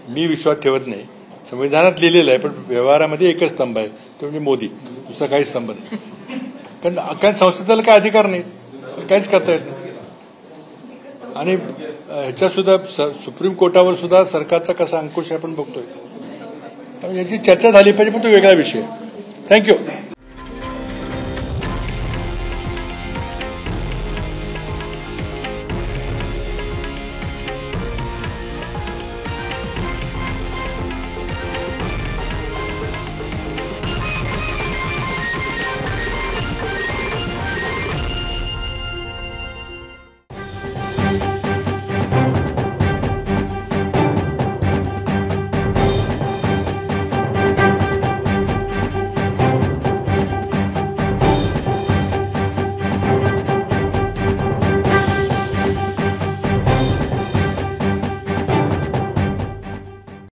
मी विश्वास ठेवत नाही. संविधानात लिहिलेलं आहे, पण व्यवहारामध्ये एकच स्तंभ आहे, तो म्हणजे मोदी. दुसरा काही स्तंभ नाही. कारण संसदेला काय अधिकार नाही, काहीच करता येत नाही. आणि ह्याच्यात सुद्धा सुप्रीम कोर्टावर सुद्धा सरकारचा कसा अंकुश आहे आपण बघतोय. याची चर्चा झाली पाहिजे, पण तो वेगळा विषय. थँक्यू.